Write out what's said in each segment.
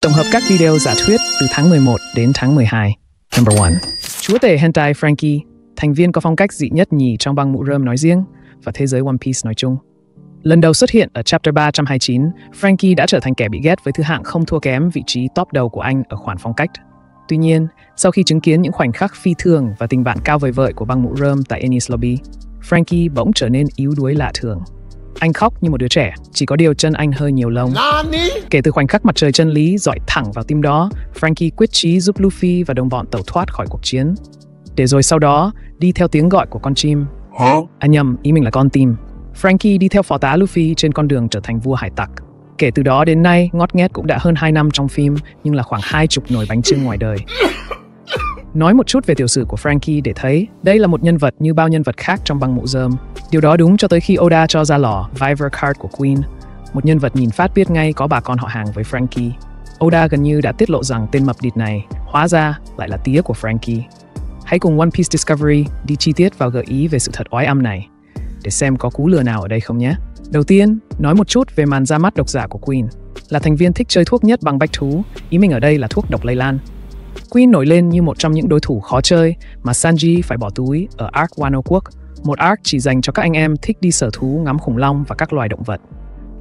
Tổng hợp các video giả thuyết từ tháng 11 đến tháng 12. Number 1. Chúa tể hentai Franky, thành viên có phong cách dị nhất nhì trong băng mũ rơm nói riêng và thế giới One Piece nói chung. Lần đầu xuất hiện ở chapter 329, Franky đã trở thành kẻ bị ghét với thứ hạng không thua kém vị trí top đầu của anh ở khoản phong cách. Tuy nhiên, sau khi chứng kiến những khoảnh khắc phi thường và tình bạn cao vời vợi của băng mũ rơm tại Enies Lobby, Franky bỗng trở nên yếu đuối lạ thường. Anh khóc như một đứa trẻ, chỉ có điều chân anh hơi nhiều lông. Kể từ khoảnh khắc mặt trời chân lý dọi thẳng vào tim đó, Franky quyết chí giúp Luffy và đồng bọn tẩu thoát khỏi cuộc chiến. Để rồi sau đó, đi theo tiếng gọi của con chim. À nhầm, ý mình là con tim. Franky đi theo phó tá Luffy trên con đường trở thành vua hải tặc. Kể từ đó đến nay, ngót nghét cũng đã hơn 2 năm trong phim, nhưng là khoảng 20 nồi bánh chưng ngoài đời. Nói một chút về tiểu sử của Franky để thấy đây là một nhân vật như bao nhân vật khác trong băng mũ rơm. Điều đó đúng cho tới khi Oda cho ra lò Viver Card của Queen, một nhân vật nhìn phát biết ngay có bà con họ hàng với Franky. Oda gần như đã tiết lộ rằng tên mập địt này hóa ra lại là tía của Franky. Hãy cùng One Piece Discovery đi chi tiết vào gợi ý về sự thật oái âm này, để xem có cú lừa nào ở đây không nhé. Đầu tiên, nói một chút về màn ra mắt độc giả của Queen. Là thành viên thích chơi thuốc nhất bằng bách thú, ý mình ở đây là thuốc độc lây lan. Queen nổi lên như một trong những đối thủ khó chơi mà Sanji phải bỏ túi ở Arc Wano Quốc, một arc chỉ dành cho các anh em thích đi sở thú ngắm khủng long và các loài động vật.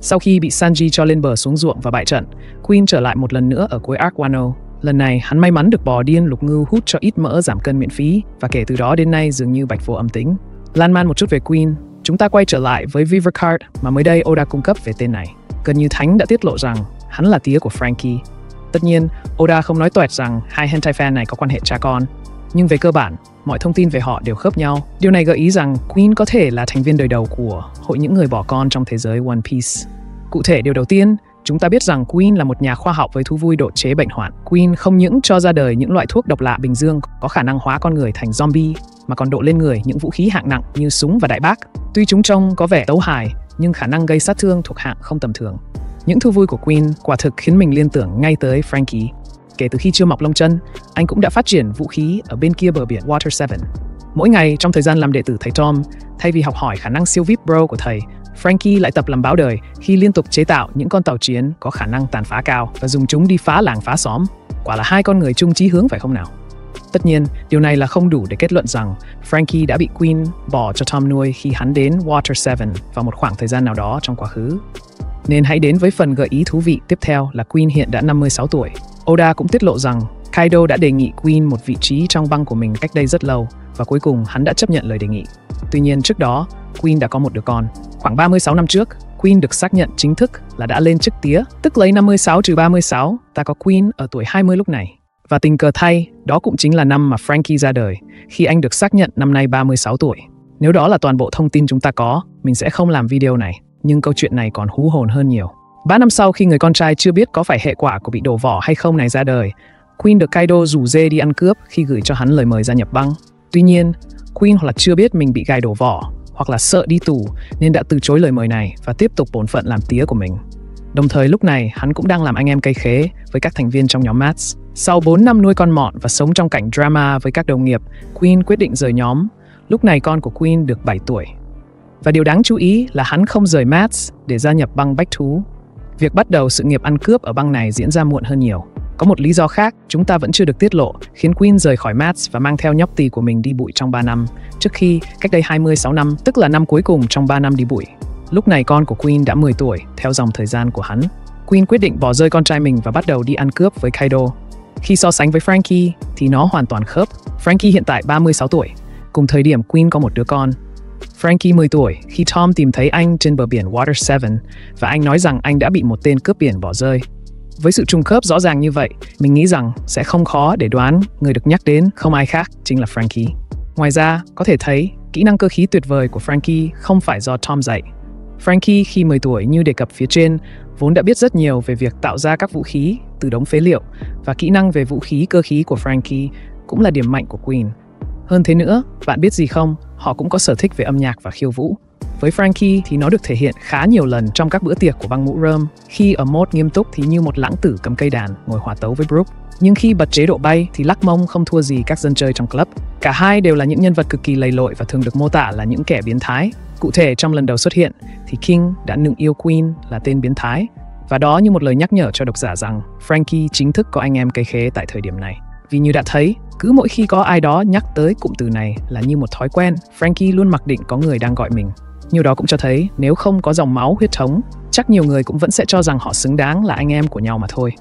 Sau khi bị Sanji cho lên bờ xuống ruộng và bại trận, Queen trở lại một lần nữa ở cuối Arc Wano. Lần này, hắn may mắn được bò điên lục ngưu hút cho ít mỡ giảm cân miễn phí, và kể từ đó đến nay dường như bạch vô âm tính. Lan man một chút về Queen, chúng ta quay trở lại với Viver Card mà mới đây Oda cung cấp về tên này. Gần như Thánh đã tiết lộ rằng hắn là tía của Franky. Tất nhiên, Oda không nói toẹt rằng hai hentai fan này có quan hệ cha con, nhưng về cơ bản, mọi thông tin về họ đều khớp nhau. Điều này gợi ý rằng Queen có thể là thành viên đời đầu của hội những người bỏ con trong thế giới One Piece. Cụ thể, điều đầu tiên, chúng ta biết rằng Queen là một nhà khoa học với thú vui độ chế bệnh hoạn. Queen không những cho ra đời những loại thuốc độc lạ bình dương có khả năng hóa con người thành zombie, mà còn độ lên người những vũ khí hạng nặng như súng và đại bác. Tuy chúng trông có vẻ tấu hài, nhưng khả năng gây sát thương thuộc hạng không tầm thường. Những thú vui của Queen quả thực khiến mình liên tưởng ngay tới Franky. Kể từ khi chưa mọc lông chân, anh cũng đã phát triển vũ khí ở bên kia bờ biển Water 7. Mỗi ngày trong thời gian làm đệ tử thầy Tom, thay vì học hỏi khả năng siêu VIP bro của thầy, Franky lại tập làm báo đời khi liên tục chế tạo những con tàu chiến có khả năng tàn phá cao và dùng chúng đi phá làng phá xóm. Quả là hai con người chung chí hướng phải không nào? Tất nhiên, điều này là không đủ để kết luận rằng Franky đã bị Queen bỏ cho Tom nuôi khi hắn đến Water 7 vào một khoảng thời gian nào đó trong quá khứ. Nên hãy đến với phần gợi ý thú vị tiếp theo là Queen hiện đã 56 tuổi. Oda cũng tiết lộ rằng Kaido đã đề nghị Queen một vị trí trong băng của mình cách đây rất lâu, và cuối cùng hắn đã chấp nhận lời đề nghị. Tuy nhiên trước đó, Queen đã có một đứa con. Khoảng 36 năm trước, Queen được xác nhận chính thức là đã lên chức tía, tức lấy 56-36, ta có Queen ở tuổi 20 lúc này. Và tình cờ thay, đó cũng chính là năm mà Franky ra đời, khi anh được xác nhận năm nay 36 tuổi. Nếu đó là toàn bộ thông tin chúng ta có, mình sẽ không làm video này. Nhưng câu chuyện này còn hú hồn hơn nhiều. 3 năm sau khi người con trai chưa biết có phải hệ quả của bị đổ vỏ hay không này ra đời, Queen được Kaido rủ dê đi ăn cướp khi gửi cho hắn lời mời gia nhập băng. Tuy nhiên, Queen hoặc là chưa biết mình bị gài đổ vỏ, hoặc là sợ đi tù nên đã từ chối lời mời này và tiếp tục bổn phận làm tía của mình. Đồng thời lúc này, hắn cũng đang làm anh em cây khế với các thành viên trong nhóm Mats. Sau 4 năm nuôi con mọn và sống trong cảnh drama với các đồng nghiệp, Queen quyết định rời nhóm. Lúc này con của Queen được 7 tuổi. Và điều đáng chú ý là hắn không rời Mats để gia nhập băng bách thú. Việc bắt đầu sự nghiệp ăn cướp ở băng này diễn ra muộn hơn nhiều. Có một lý do khác chúng ta vẫn chưa được tiết lộ khiến Queen rời khỏi Mats và mang theo nhóc tỳ của mình đi bụi trong 3 năm, trước khi cách đây 26 năm, tức là năm cuối cùng trong 3 năm đi bụi. Lúc này con của Queen đã 10 tuổi theo dòng thời gian của hắn. Queen quyết định bỏ rơi con trai mình và bắt đầu đi ăn cướp với Kaido. Khi so sánh với Franky thì nó hoàn toàn khớp. Franky hiện tại 36 tuổi, cùng thời điểm Queen có một đứa con. Franky 10 tuổi khi Tom tìm thấy anh trên bờ biển Water 7 và anh nói rằng anh đã bị một tên cướp biển bỏ rơi. Với sự trùng khớp rõ ràng như vậy, mình nghĩ rằng sẽ không khó để đoán người được nhắc đến không ai khác chính là Franky. Ngoài ra, có thể thấy kỹ năng cơ khí tuyệt vời của Franky không phải do Tom dạy. Franky khi 10 tuổi như đề cập phía trên vốn đã biết rất nhiều về việc tạo ra các vũ khí từ đống phế liệu, và kỹ năng về vũ khí cơ khí của Franky cũng là điểm mạnh của Queen. Hơn thế nữa, bạn biết gì không? Họ cũng có sở thích về âm nhạc và khiêu vũ. Với Franky thì nó được thể hiện khá nhiều lần trong các bữa tiệc của băng mũ rơm. Khi ở mode nghiêm túc thì như một lãng tử cầm cây đàn ngồi hòa tấu với Brook. Nhưng khi bật chế độ bay thì lắc mông không thua gì các dân chơi trong club. Cả hai đều là những nhân vật cực kỳ lầy lội và thường được mô tả là những kẻ biến thái. Cụ thể trong lần đầu xuất hiện thì King đã nựng yêu Queen là tên biến thái, Và đó như một lời nhắc nhở cho độc giả rằng Frankie chính thức có anh em cây khế tại thời điểm này. Vì như đã thấy, cứ mỗi khi có ai đó nhắc tới cụm từ này là như một thói quen, Frankie luôn mặc định có người đang gọi mình. Điều đó cũng cho thấy nếu không có dòng máu huyết thống, chắc nhiều người cũng vẫn sẽ cho rằng họ xứng đáng là anh em của nhau mà thôi.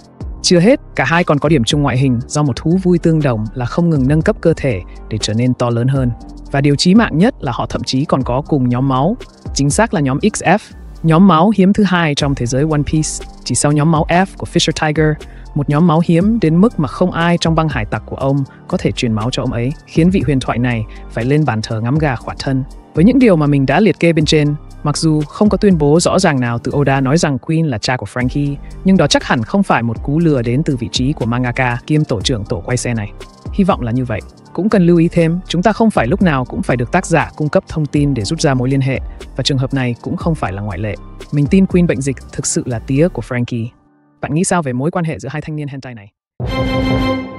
Chưa hết, cả hai còn có điểm chung ngoại hình do một thú vui tương đồng là không ngừng nâng cấp cơ thể để trở nên to lớn hơn. Và điều chí mạng nhất là họ thậm chí còn có cùng nhóm máu, chính xác là nhóm XF, nhóm máu hiếm thứ hai trong thế giới One Piece, chỉ sau nhóm máu F của Fisher Tiger, một nhóm máu hiếm đến mức mà không ai trong băng hải tặc của ông có thể truyền máu cho ông ấy, khiến vị huyền thoại này phải lên bàn thờ ngắm gà khỏa thân. Với những điều mà mình đã liệt kê bên trên, mặc dù không có tuyên bố rõ ràng nào từ Oda nói rằng Queen là cha của Frankie, nhưng đó chắc hẳn không phải một cú lừa đến từ vị trí của mangaka kiêm tổ trưởng tổ quay xe này. Hy vọng là như vậy. Cũng cần lưu ý thêm, chúng ta không phải lúc nào cũng phải được tác giả cung cấp thông tin để rút ra mối liên hệ, và trường hợp này cũng không phải là ngoại lệ. Mình tin Queen bệnh dịch thực sự là tía của Frankie. Bạn nghĩ sao về mối quan hệ giữa hai thanh niên hentai này?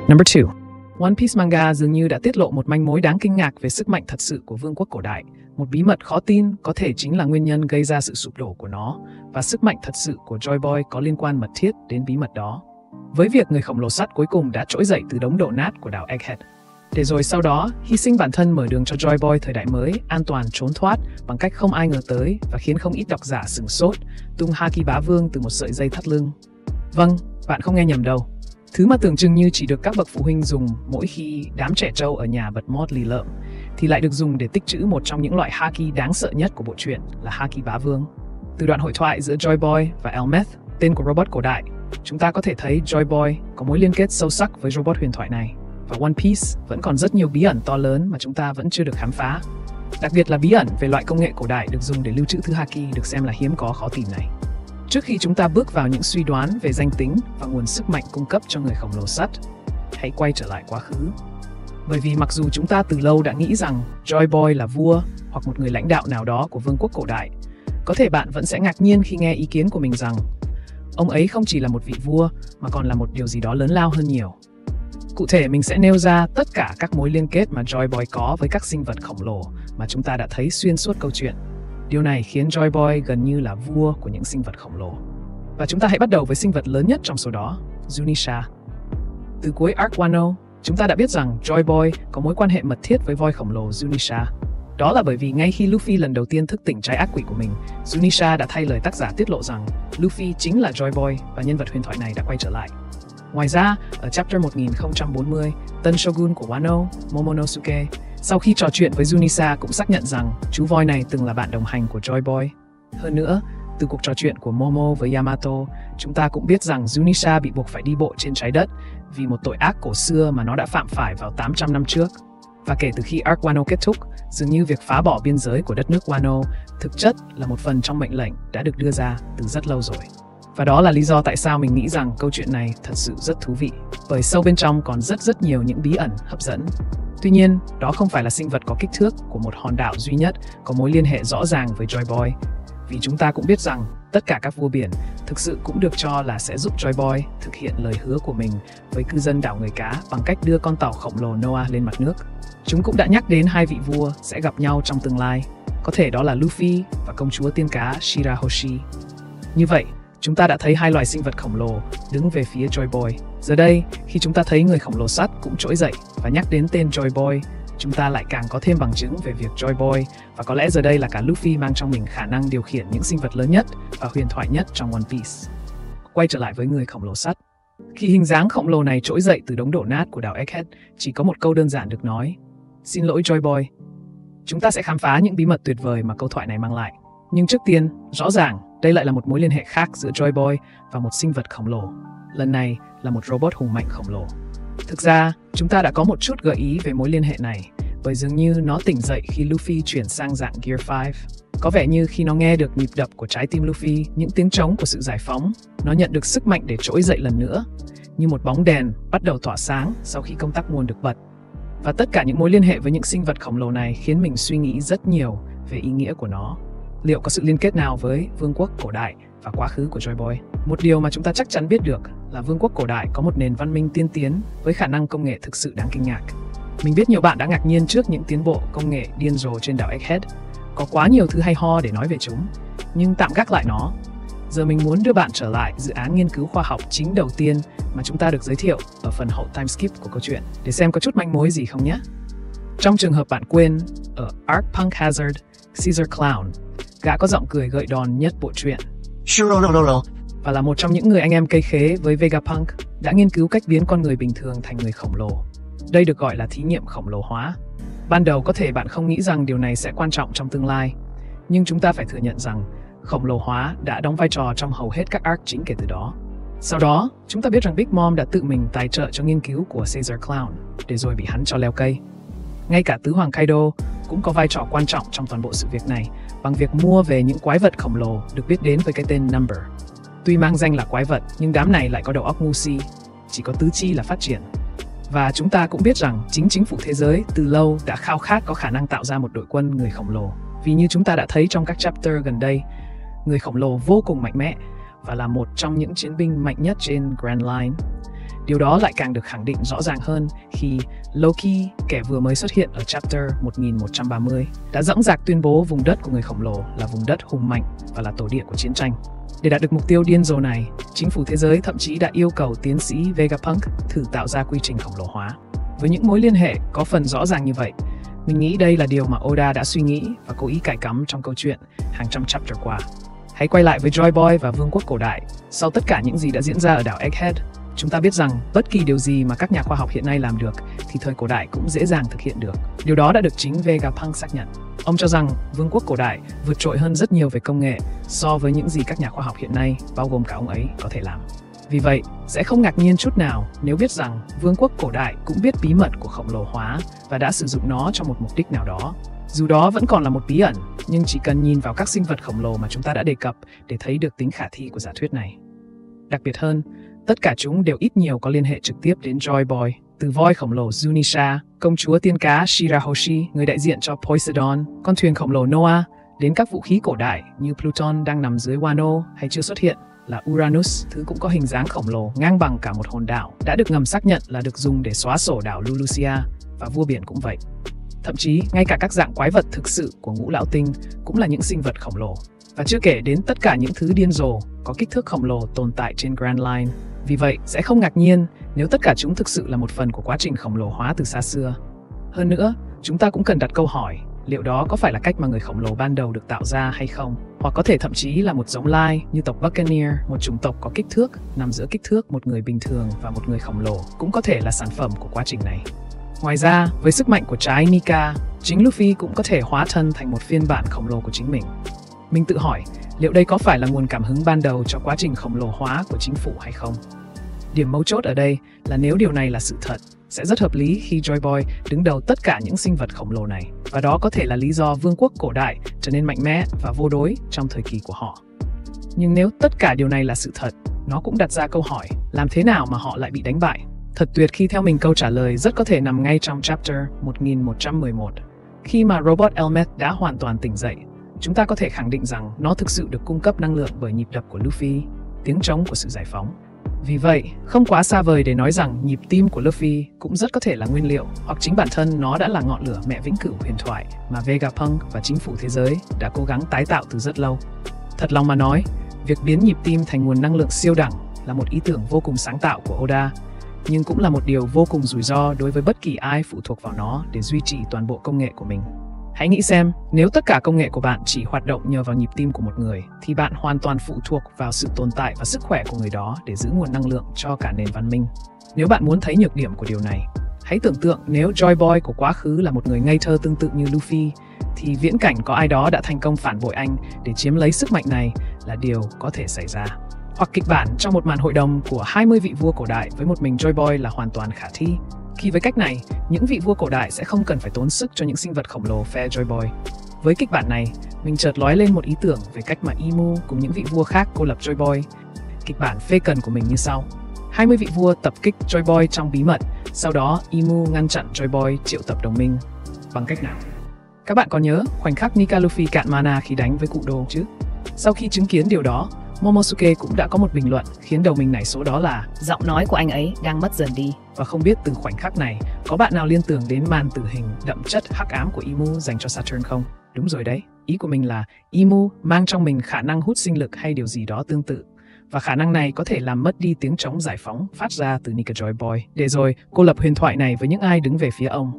Number 2. One Piece manga dường như đã tiết lộ một manh mối đáng kinh ngạc về sức mạnh thật sự của vương quốc cổ đại. Một bí mật khó tin có thể chính là nguyên nhân gây ra sự sụp đổ của nó, và sức mạnh thật sự của Joy Boy có liên quan mật thiết đến bí mật đó. Với việc người khổng lồ sắt cuối cùng đã trỗi dậy từ đống đổ nát của đảo Egghead, để rồi sau đó hy sinh bản thân mở đường cho Joy Boy thời đại mới an toàn trốn thoát bằng cách không ai ngờ tới và khiến không ít độc giả sửng sốt, tung Haki bá vương từ một sợi dây thắt lưng. Vâng, bạn không nghe nhầm đâu. Thứ mà tưởng chừng như chỉ được các bậc phụ huynh dùng mỗi khi đám trẻ trâu ở nhà bật mod lì lợm, thì lại được dùng để tích trữ một trong những loại Haki đáng sợ nhất của bộ truyện là Haki bá vương. Từ đoạn hội thoại giữa Joy Boy và Elmeth, tên của robot cổ đại, chúng ta có thể thấy Joy Boy có mối liên kết sâu sắc với robot huyền thoại này. Và One Piece vẫn còn rất nhiều bí ẩn to lớn mà chúng ta vẫn chưa được khám phá. Đặc biệt là bí ẩn về loại công nghệ cổ đại được dùng để lưu trữ thứ Haki được xem là hiếm có khó tìm này. Trước khi chúng ta bước vào những suy đoán về danh tính và nguồn sức mạnh cung cấp cho người khổng lồ sắt, hãy quay trở lại quá khứ. Bởi vì mặc dù chúng ta từ lâu đã nghĩ rằng Joy Boy là vua hoặc một người lãnh đạo nào đó của vương quốc cổ đại, có thể bạn vẫn sẽ ngạc nhiên khi nghe ý kiến của mình rằng ông ấy không chỉ là một vị vua mà còn là một điều gì đó lớn lao hơn nhiều. Cụ thể, mình sẽ nêu ra tất cả các mối liên kết mà Joy Boy có với các sinh vật khổng lồ mà chúng ta đã thấy xuyên suốt câu chuyện. Điều này khiến Joy Boy gần như là vua của những sinh vật khổng lồ. Và chúng ta hãy bắt đầu với sinh vật lớn nhất trong số đó, Zunisha. Từ cuối Arc Wano, chúng ta đã biết rằng Joy Boy có mối quan hệ mật thiết với voi khổng lồ Zunisha. Đó là bởi vì ngay khi Luffy lần đầu tiên thức tỉnh trái ác quỷ của mình, Zunisha đã thay lời tác giả tiết lộ rằng Luffy chính là Joy Boy và nhân vật huyền thoại này đã quay trở lại. Ngoài ra, ở chapter 1040, tân shogun của Wano, Momonosuke, sau khi trò chuyện với Zunisha cũng xác nhận rằng chú voi này từng là bạn đồng hành của Joy Boy. Hơn nữa, từ cuộc trò chuyện của Momo với Yamato, chúng ta cũng biết rằng Zunisha bị buộc phải đi bộ trên trái đất vì một tội ác cổ xưa mà nó đã phạm phải vào 800 năm trước. Và kể từ khi Arc Wano kết thúc, dường như việc phá bỏ biên giới của đất nước Wano thực chất là một phần trong mệnh lệnh đã được đưa ra từ rất lâu rồi. Và đó là lý do tại sao mình nghĩ rằng câu chuyện này thật sự rất thú vị, bởi sâu bên trong còn rất nhiều những bí ẩn hấp dẫn. Tuy nhiên, đó không phải là sinh vật có kích thước của một hòn đảo duy nhất có mối liên hệ rõ ràng với Joy Boy, vì chúng ta cũng biết rằng tất cả các vua biển thực sự cũng được cho là sẽ giúp Joy Boy thực hiện lời hứa của mình với cư dân đảo người cá bằng cách đưa con tàu khổng lồ Noah lên mặt nước. Chúng cũng đã nhắc đến hai vị vua sẽ gặp nhau trong tương lai, có thể đó là Luffy và công chúa tiên cá Shirahoshi. Như vậy, chúng ta đã thấy hai loài sinh vật khổng lồ đứng về phía Joy Boy. Giờ đây, khi chúng ta thấy người khổng lồ sắt cũng trỗi dậy và nhắc đến tên Joy Boy, chúng ta lại càng có thêm bằng chứng về việc Joy Boy và có lẽ giờ đây là cả Luffy mang trong mình khả năng điều khiển những sinh vật lớn nhất và huyền thoại nhất trong One Piece. Quay trở lại với người khổng lồ sắt. Khi hình dáng khổng lồ này trỗi dậy từ đống đổ nát của đảo Egghead, chỉ có một câu đơn giản được nói: "Xin lỗi Joy Boy." Chúng ta sẽ khám phá những bí mật tuyệt vời mà câu thoại này mang lại. Nhưng trước tiên, rõ ràng, đây lại là một mối liên hệ khác giữa Joy Boy và một sinh vật khổng lồ. Lần này là một robot hùng mạnh khổng lồ. Thực ra, chúng ta đã có một chút gợi ý về mối liên hệ này, bởi dường như nó tỉnh dậy khi Luffy chuyển sang dạng Gear 5. Có vẻ như khi nó nghe được nhịp đập của trái tim Luffy, những tiếng trống của sự giải phóng, nó nhận được sức mạnh để trỗi dậy lần nữa, như một bóng đèn bắt đầu tỏa sáng sau khi công tắc nguồn được bật. Và tất cả những mối liên hệ với những sinh vật khổng lồ này khiến mình suy nghĩ rất nhiều về ý nghĩa của nó. Liệu có sự liên kết nào với vương quốc cổ đại và quá khứ của Joy Boy? Một điều mà chúng ta chắc chắn biết được là vương quốc cổ đại có một nền văn minh tiên tiến với khả năng công nghệ thực sự đáng kinh ngạc. Mình biết nhiều bạn đã ngạc nhiên trước những tiến bộ công nghệ điên rồ trên đảo Egghead. Có quá nhiều thứ hay ho để nói về chúng, nhưng tạm gác lại nó. Giờ mình muốn đưa bạn trở lại dự án nghiên cứu khoa học chính đầu tiên mà chúng ta được giới thiệu ở phần hậu time skip của câu chuyện để xem có chút manh mối gì không nhé. Trong trường hợp bạn quên, ở Arc Punk Hazard, Caesar Clown, gã có giọng cười gợi đòn nhất bộ truyện. Và là một trong những người anh em cây khế với Vegapunk đã nghiên cứu cách biến con người bình thường thành người khổng lồ. Đây được gọi là thí nghiệm khổng lồ hóa. Ban đầu có thể bạn không nghĩ rằng điều này sẽ quan trọng trong tương lai, nhưng chúng ta phải thừa nhận rằng khổng lồ hóa đã đóng vai trò trong hầu hết các arc chính kể từ đó. Sau đó, chúng ta biết rằng Big Mom đã tự mình tài trợ cho nghiên cứu của Caesar Clown để rồi bị hắn cho leo cây. Ngay cả Tứ Hoàng Kaido cũng có vai trò quan trọng trong toàn bộ sự việc này bằng việc mua về những quái vật khổng lồ được biết đến với cái tên Number. Tuy mang danh là quái vật, nhưng đám này lại có đầu óc ngu si, chỉ có tứ chi là phát triển. Và chúng ta cũng biết rằng chính phủ thế giới từ lâu đã khao khát có khả năng tạo ra một đội quân người khổng lồ. Vì như chúng ta đã thấy trong các chapter gần đây, người khổng lồ vô cùng mạnh mẽ và là một trong những chiến binh mạnh nhất trên Grand Line. Điều đó lại càng được khẳng định rõ ràng hơn khi Loki, kẻ vừa mới xuất hiện ở chapter 1130, đã dõng dạc tuyên bố vùng đất của người khổng lồ là vùng đất hùng mạnh và là tổ địa của chiến tranh. Để đạt được mục tiêu điên rồ này, chính phủ thế giới thậm chí đã yêu cầu tiến sĩ Vegapunk thử tạo ra quy trình khổng lồ hóa. Với những mối liên hệ có phần rõ ràng như vậy, mình nghĩ đây là điều mà Oda đã suy nghĩ và cố ý cài cắm trong câu chuyện hàng trăm chapter qua. Hãy quay lại với Joy Boy và Vương quốc cổ đại. Sau tất cả những gì đã diễn ra ở đảo Egghead, chúng ta biết rằng bất kỳ điều gì mà các nhà khoa học hiện nay làm được thì thời cổ đại cũng dễ dàng thực hiện được. Điều đó đã được chính Vegapunk xác nhận. Ông cho rằng Vương quốc cổ đại vượt trội hơn rất nhiều về công nghệ so với những gì các nhà khoa học hiện nay, bao gồm cả ông ấy, có thể làm. Vì vậy, sẽ không ngạc nhiên chút nào nếu biết rằng Vương quốc cổ đại cũng biết bí mật của khổng lồ hóa và đã sử dụng nó cho một mục đích nào đó. Dù đó vẫn còn là một bí ẩn, nhưng chỉ cần nhìn vào các sinh vật khổng lồ mà chúng ta đã đề cập để thấy được tính khả thi của giả thuyết này. Đặc biệt hơn, tất cả chúng đều ít nhiều có liên hệ trực tiếp đến Joy Boy, từ voi khổng lồ Zunisha, công chúa tiên cá Shirahoshi, người đại diện cho Poseidon, con thuyền khổng lồ Noah, đến các vũ khí cổ đại như Pluton đang nằm dưới Wano hay chưa xuất hiện là Uranus, thứ cũng có hình dáng khổng lồ ngang bằng cả một hòn đảo, đã được ngầm xác nhận là được dùng để xóa sổ đảo Lulusia, và vua biển cũng vậy. Thậm chí, ngay cả các dạng quái vật thực sự của ngũ lão tinh cũng là những sinh vật khổng lồ. Và chưa kể đến tất cả những thứ điên rồ có kích thước khổng lồ tồn tại trên Grand Line. Vì vậy, sẽ không ngạc nhiên nếu tất cả chúng thực sự là một phần của quá trình khổng lồ hóa từ xa xưa. Hơn nữa, chúng ta cũng cần đặt câu hỏi, liệu đó có phải là cách mà người khổng lồ ban đầu được tạo ra hay không? Hoặc có thể thậm chí là một giống lai như tộc Buccaneer, một chủng tộc có kích thước nằm giữa kích thước một người bình thường và một người khổng lồ, cũng có thể là sản phẩm của quá trình này. Ngoài ra, với sức mạnh của trái Nika, chính Luffy cũng có thể hóa thân thành một phiên bản khổng lồ của chính mình. Mình tự hỏi, liệu đây có phải là nguồn cảm hứng ban đầu cho quá trình khổng lồ hóa của chính phủ hay không? Điểm mấu chốt ở đây là nếu điều này là sự thật, sẽ rất hợp lý khi Joy Boy đứng đầu tất cả những sinh vật khổng lồ này. Và đó có thể là lý do vương quốc cổ đại trở nên mạnh mẽ và vô đối trong thời kỳ của họ. Nhưng nếu tất cả điều này là sự thật, nó cũng đặt ra câu hỏi, làm thế nào mà họ lại bị đánh bại? Thật tuyệt khi theo mình câu trả lời rất có thể nằm ngay trong chapter 1111. Khi mà Robot Elmet đã hoàn toàn tỉnh dậy, chúng ta có thể khẳng định rằng nó thực sự được cung cấp năng lượng bởi nhịp đập của Luffy, tiếng trống của sự giải phóng. Vì vậy, không quá xa vời để nói rằng nhịp tim của Luffy cũng rất có thể là nguyên liệu, hoặc chính bản thân nó đã là ngọn lửa mẹ vĩnh cửu huyền thoại mà Vegapunk và chính phủ thế giới đã cố gắng tái tạo từ rất lâu. Thật lòng mà nói, việc biến nhịp tim thành nguồn năng lượng siêu đẳng là một ý tưởng vô cùng sáng tạo của Oda, nhưng cũng là một điều vô cùng rủi ro đối với bất kỳ ai phụ thuộc vào nó để duy trì toàn bộ công nghệ của mình. Hãy nghĩ xem, nếu tất cả công nghệ của bạn chỉ hoạt động nhờ vào nhịp tim của một người, thì bạn hoàn toàn phụ thuộc vào sự tồn tại và sức khỏe của người đó để giữ nguồn năng lượng cho cả nền văn minh. Nếu bạn muốn thấy nhược điểm của điều này, hãy tưởng tượng nếu Joy Boy của quá khứ là một người ngây thơ tương tự như Luffy, thì viễn cảnh có ai đó đã thành công phản bội anh để chiếm lấy sức mạnh này là điều có thể xảy ra. Hoặc kịch bản trong một màn hội đồng của 20 vị vua cổ đại với một mình Joy Boy là hoàn toàn khả thi. Khi với cách này, những vị vua cổ đại sẽ không cần phải tốn sức cho những sinh vật khổng lồ phe Joy Boy. Với kịch bản này, mình chợt lóe lên một ý tưởng về cách mà Imu cùng những vị vua khác cô lập Joy Boy. Kịch bản phê cần của mình như sau. 20 vị vua tập kích Joy Boy trong bí mật, sau đó Imu ngăn chặn Joy Boy triệu tập đồng minh. Bằng cách nào? Các bạn có nhớ khoảnh khắc Nika Luffy cạn mana khi đánh với cụ Đô chứ? Sau khi chứng kiến điều đó, Momosuke cũng đã có một bình luận khiến đầu mình nảy số, đó là giọng nói của anh ấy đang mất dần đi. Và không biết từ khoảnh khắc này, có bạn nào liên tưởng đến màn tử hình đậm chất hắc ám của Imu dành cho Saturn không? Đúng rồi đấy, ý của mình là Emu mang trong mình khả năng hút sinh lực hay điều gì đó tương tự. Và khả năng này có thể làm mất đi tiếng trống giải phóng phát ra từ Nika Joy Boy. Để rồi cô lập huyền thoại này với những ai đứng về phía ông.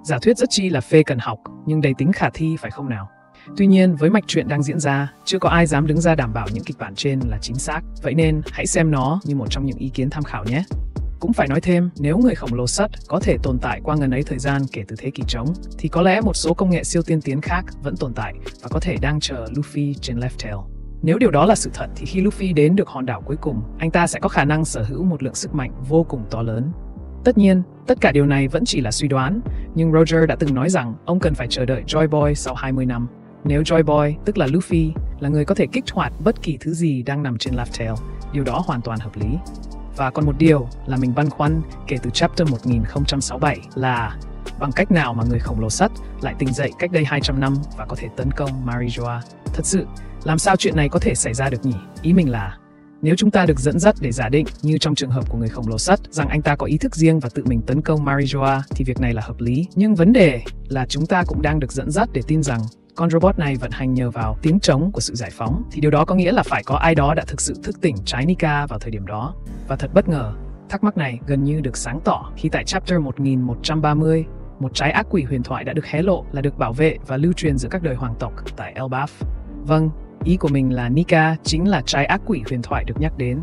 Giả thuyết rất chi là phê cần học, nhưng đầy tính khả thi phải không nào? Tuy nhiên, với mạch truyện đang diễn ra, chưa có ai dám đứng ra đảm bảo những kịch bản trên là chính xác. Vậy nên, hãy xem nó như một trong những ý kiến tham khảo nhé. Cũng phải nói thêm, nếu người khổng lồ sắt có thể tồn tại qua ngần ấy thời gian kể từ thế kỷ trống, thì có lẽ một số công nghệ siêu tiên tiến khác vẫn tồn tại và có thể đang chờ Luffy trên Left Tail. Nếu điều đó là sự thật, thì khi Luffy đến được hòn đảo cuối cùng, anh ta sẽ có khả năng sở hữu một lượng sức mạnh vô cùng to lớn. Tất nhiên, tất cả điều này vẫn chỉ là suy đoán, nhưng Roger đã từng nói rằng ông cần phải chờ đợi Joy Boy sau 20 năm. Nếu Joy Boy, tức là Luffy, là người có thể kích hoạt bất kỳ thứ gì đang nằm trên Left Tail, điều đó hoàn toàn hợp lý. Và còn một điều là mình băn khoăn kể từ chapter 1067 là bằng cách nào mà người khổng lồ sắt lại tỉnh dậy cách đây 200 năm và có thể tấn công Marijoa. Thật sự, làm sao chuyện này có thể xảy ra được nhỉ? Ý mình là, nếu chúng ta được dẫn dắt để giả định như trong trường hợp của người khổng lồ sắt rằng anh ta có ý thức riêng và tự mình tấn công Marijoa thì việc này là hợp lý. Nhưng vấn đề là chúng ta cũng đang được dẫn dắt để tin rằng con robot này vận hành nhờ vào tiếng trống của sự giải phóng, thì điều đó có nghĩa là phải có ai đó đã thực sự thức tỉnh trái Nika vào thời điểm đó. Và thật bất ngờ, thắc mắc này gần như được sáng tỏ khi tại chapter 1130, một trái ác quỷ huyền thoại đã được hé lộ là được bảo vệ và lưu truyền giữa các đời hoàng tộc tại Elbaf. Vâng, ý của mình là Nika chính là trái ác quỷ huyền thoại được nhắc đến.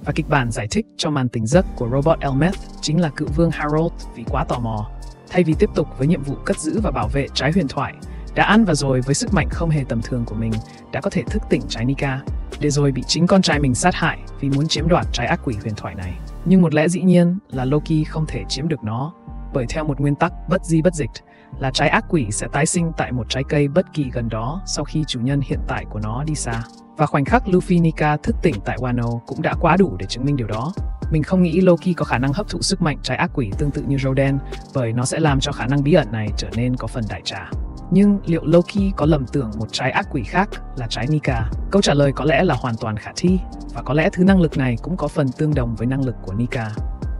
Và kịch bản giải thích cho màn tỉnh giấc của robot Elmeth chính là cựu vương Harold vì quá tò mò. Thay vì tiếp tục với nhiệm vụ cất giữ và bảo vệ trái huyền thoại, đã ăn và rồi với sức mạnh không hề tầm thường của mình đã có thể thức tỉnh trái Nika, để rồi bị chính con trai mình sát hại vì muốn chiếm đoạt trái ác quỷ huyền thoại này. Nhưng một lẽ dĩ nhiên là Loki không thể chiếm được nó, bởi theo một nguyên tắc bất di bất dịch là trái ác quỷ sẽ tái sinh tại một trái cây bất kỳ gần đó sau khi chủ nhân hiện tại của nó đi xa. Và khoảnh khắc Luffy Nika thức tỉnh tại Wano cũng đã quá đủ để chứng minh điều đó. Mình không nghĩ Loki có khả năng hấp thụ sức mạnh trái ác quỷ tương tự như Rodan, bởi nó sẽ làm cho khả năng bí ẩn này trở nên có phần đại trà. Nhưng liệu Loki có lầm tưởng một trái ác quỷ khác là trái Nika? Câu trả lời có lẽ là hoàn toàn khả thi, và có lẽ thứ năng lực này cũng có phần tương đồng với năng lực của Nika.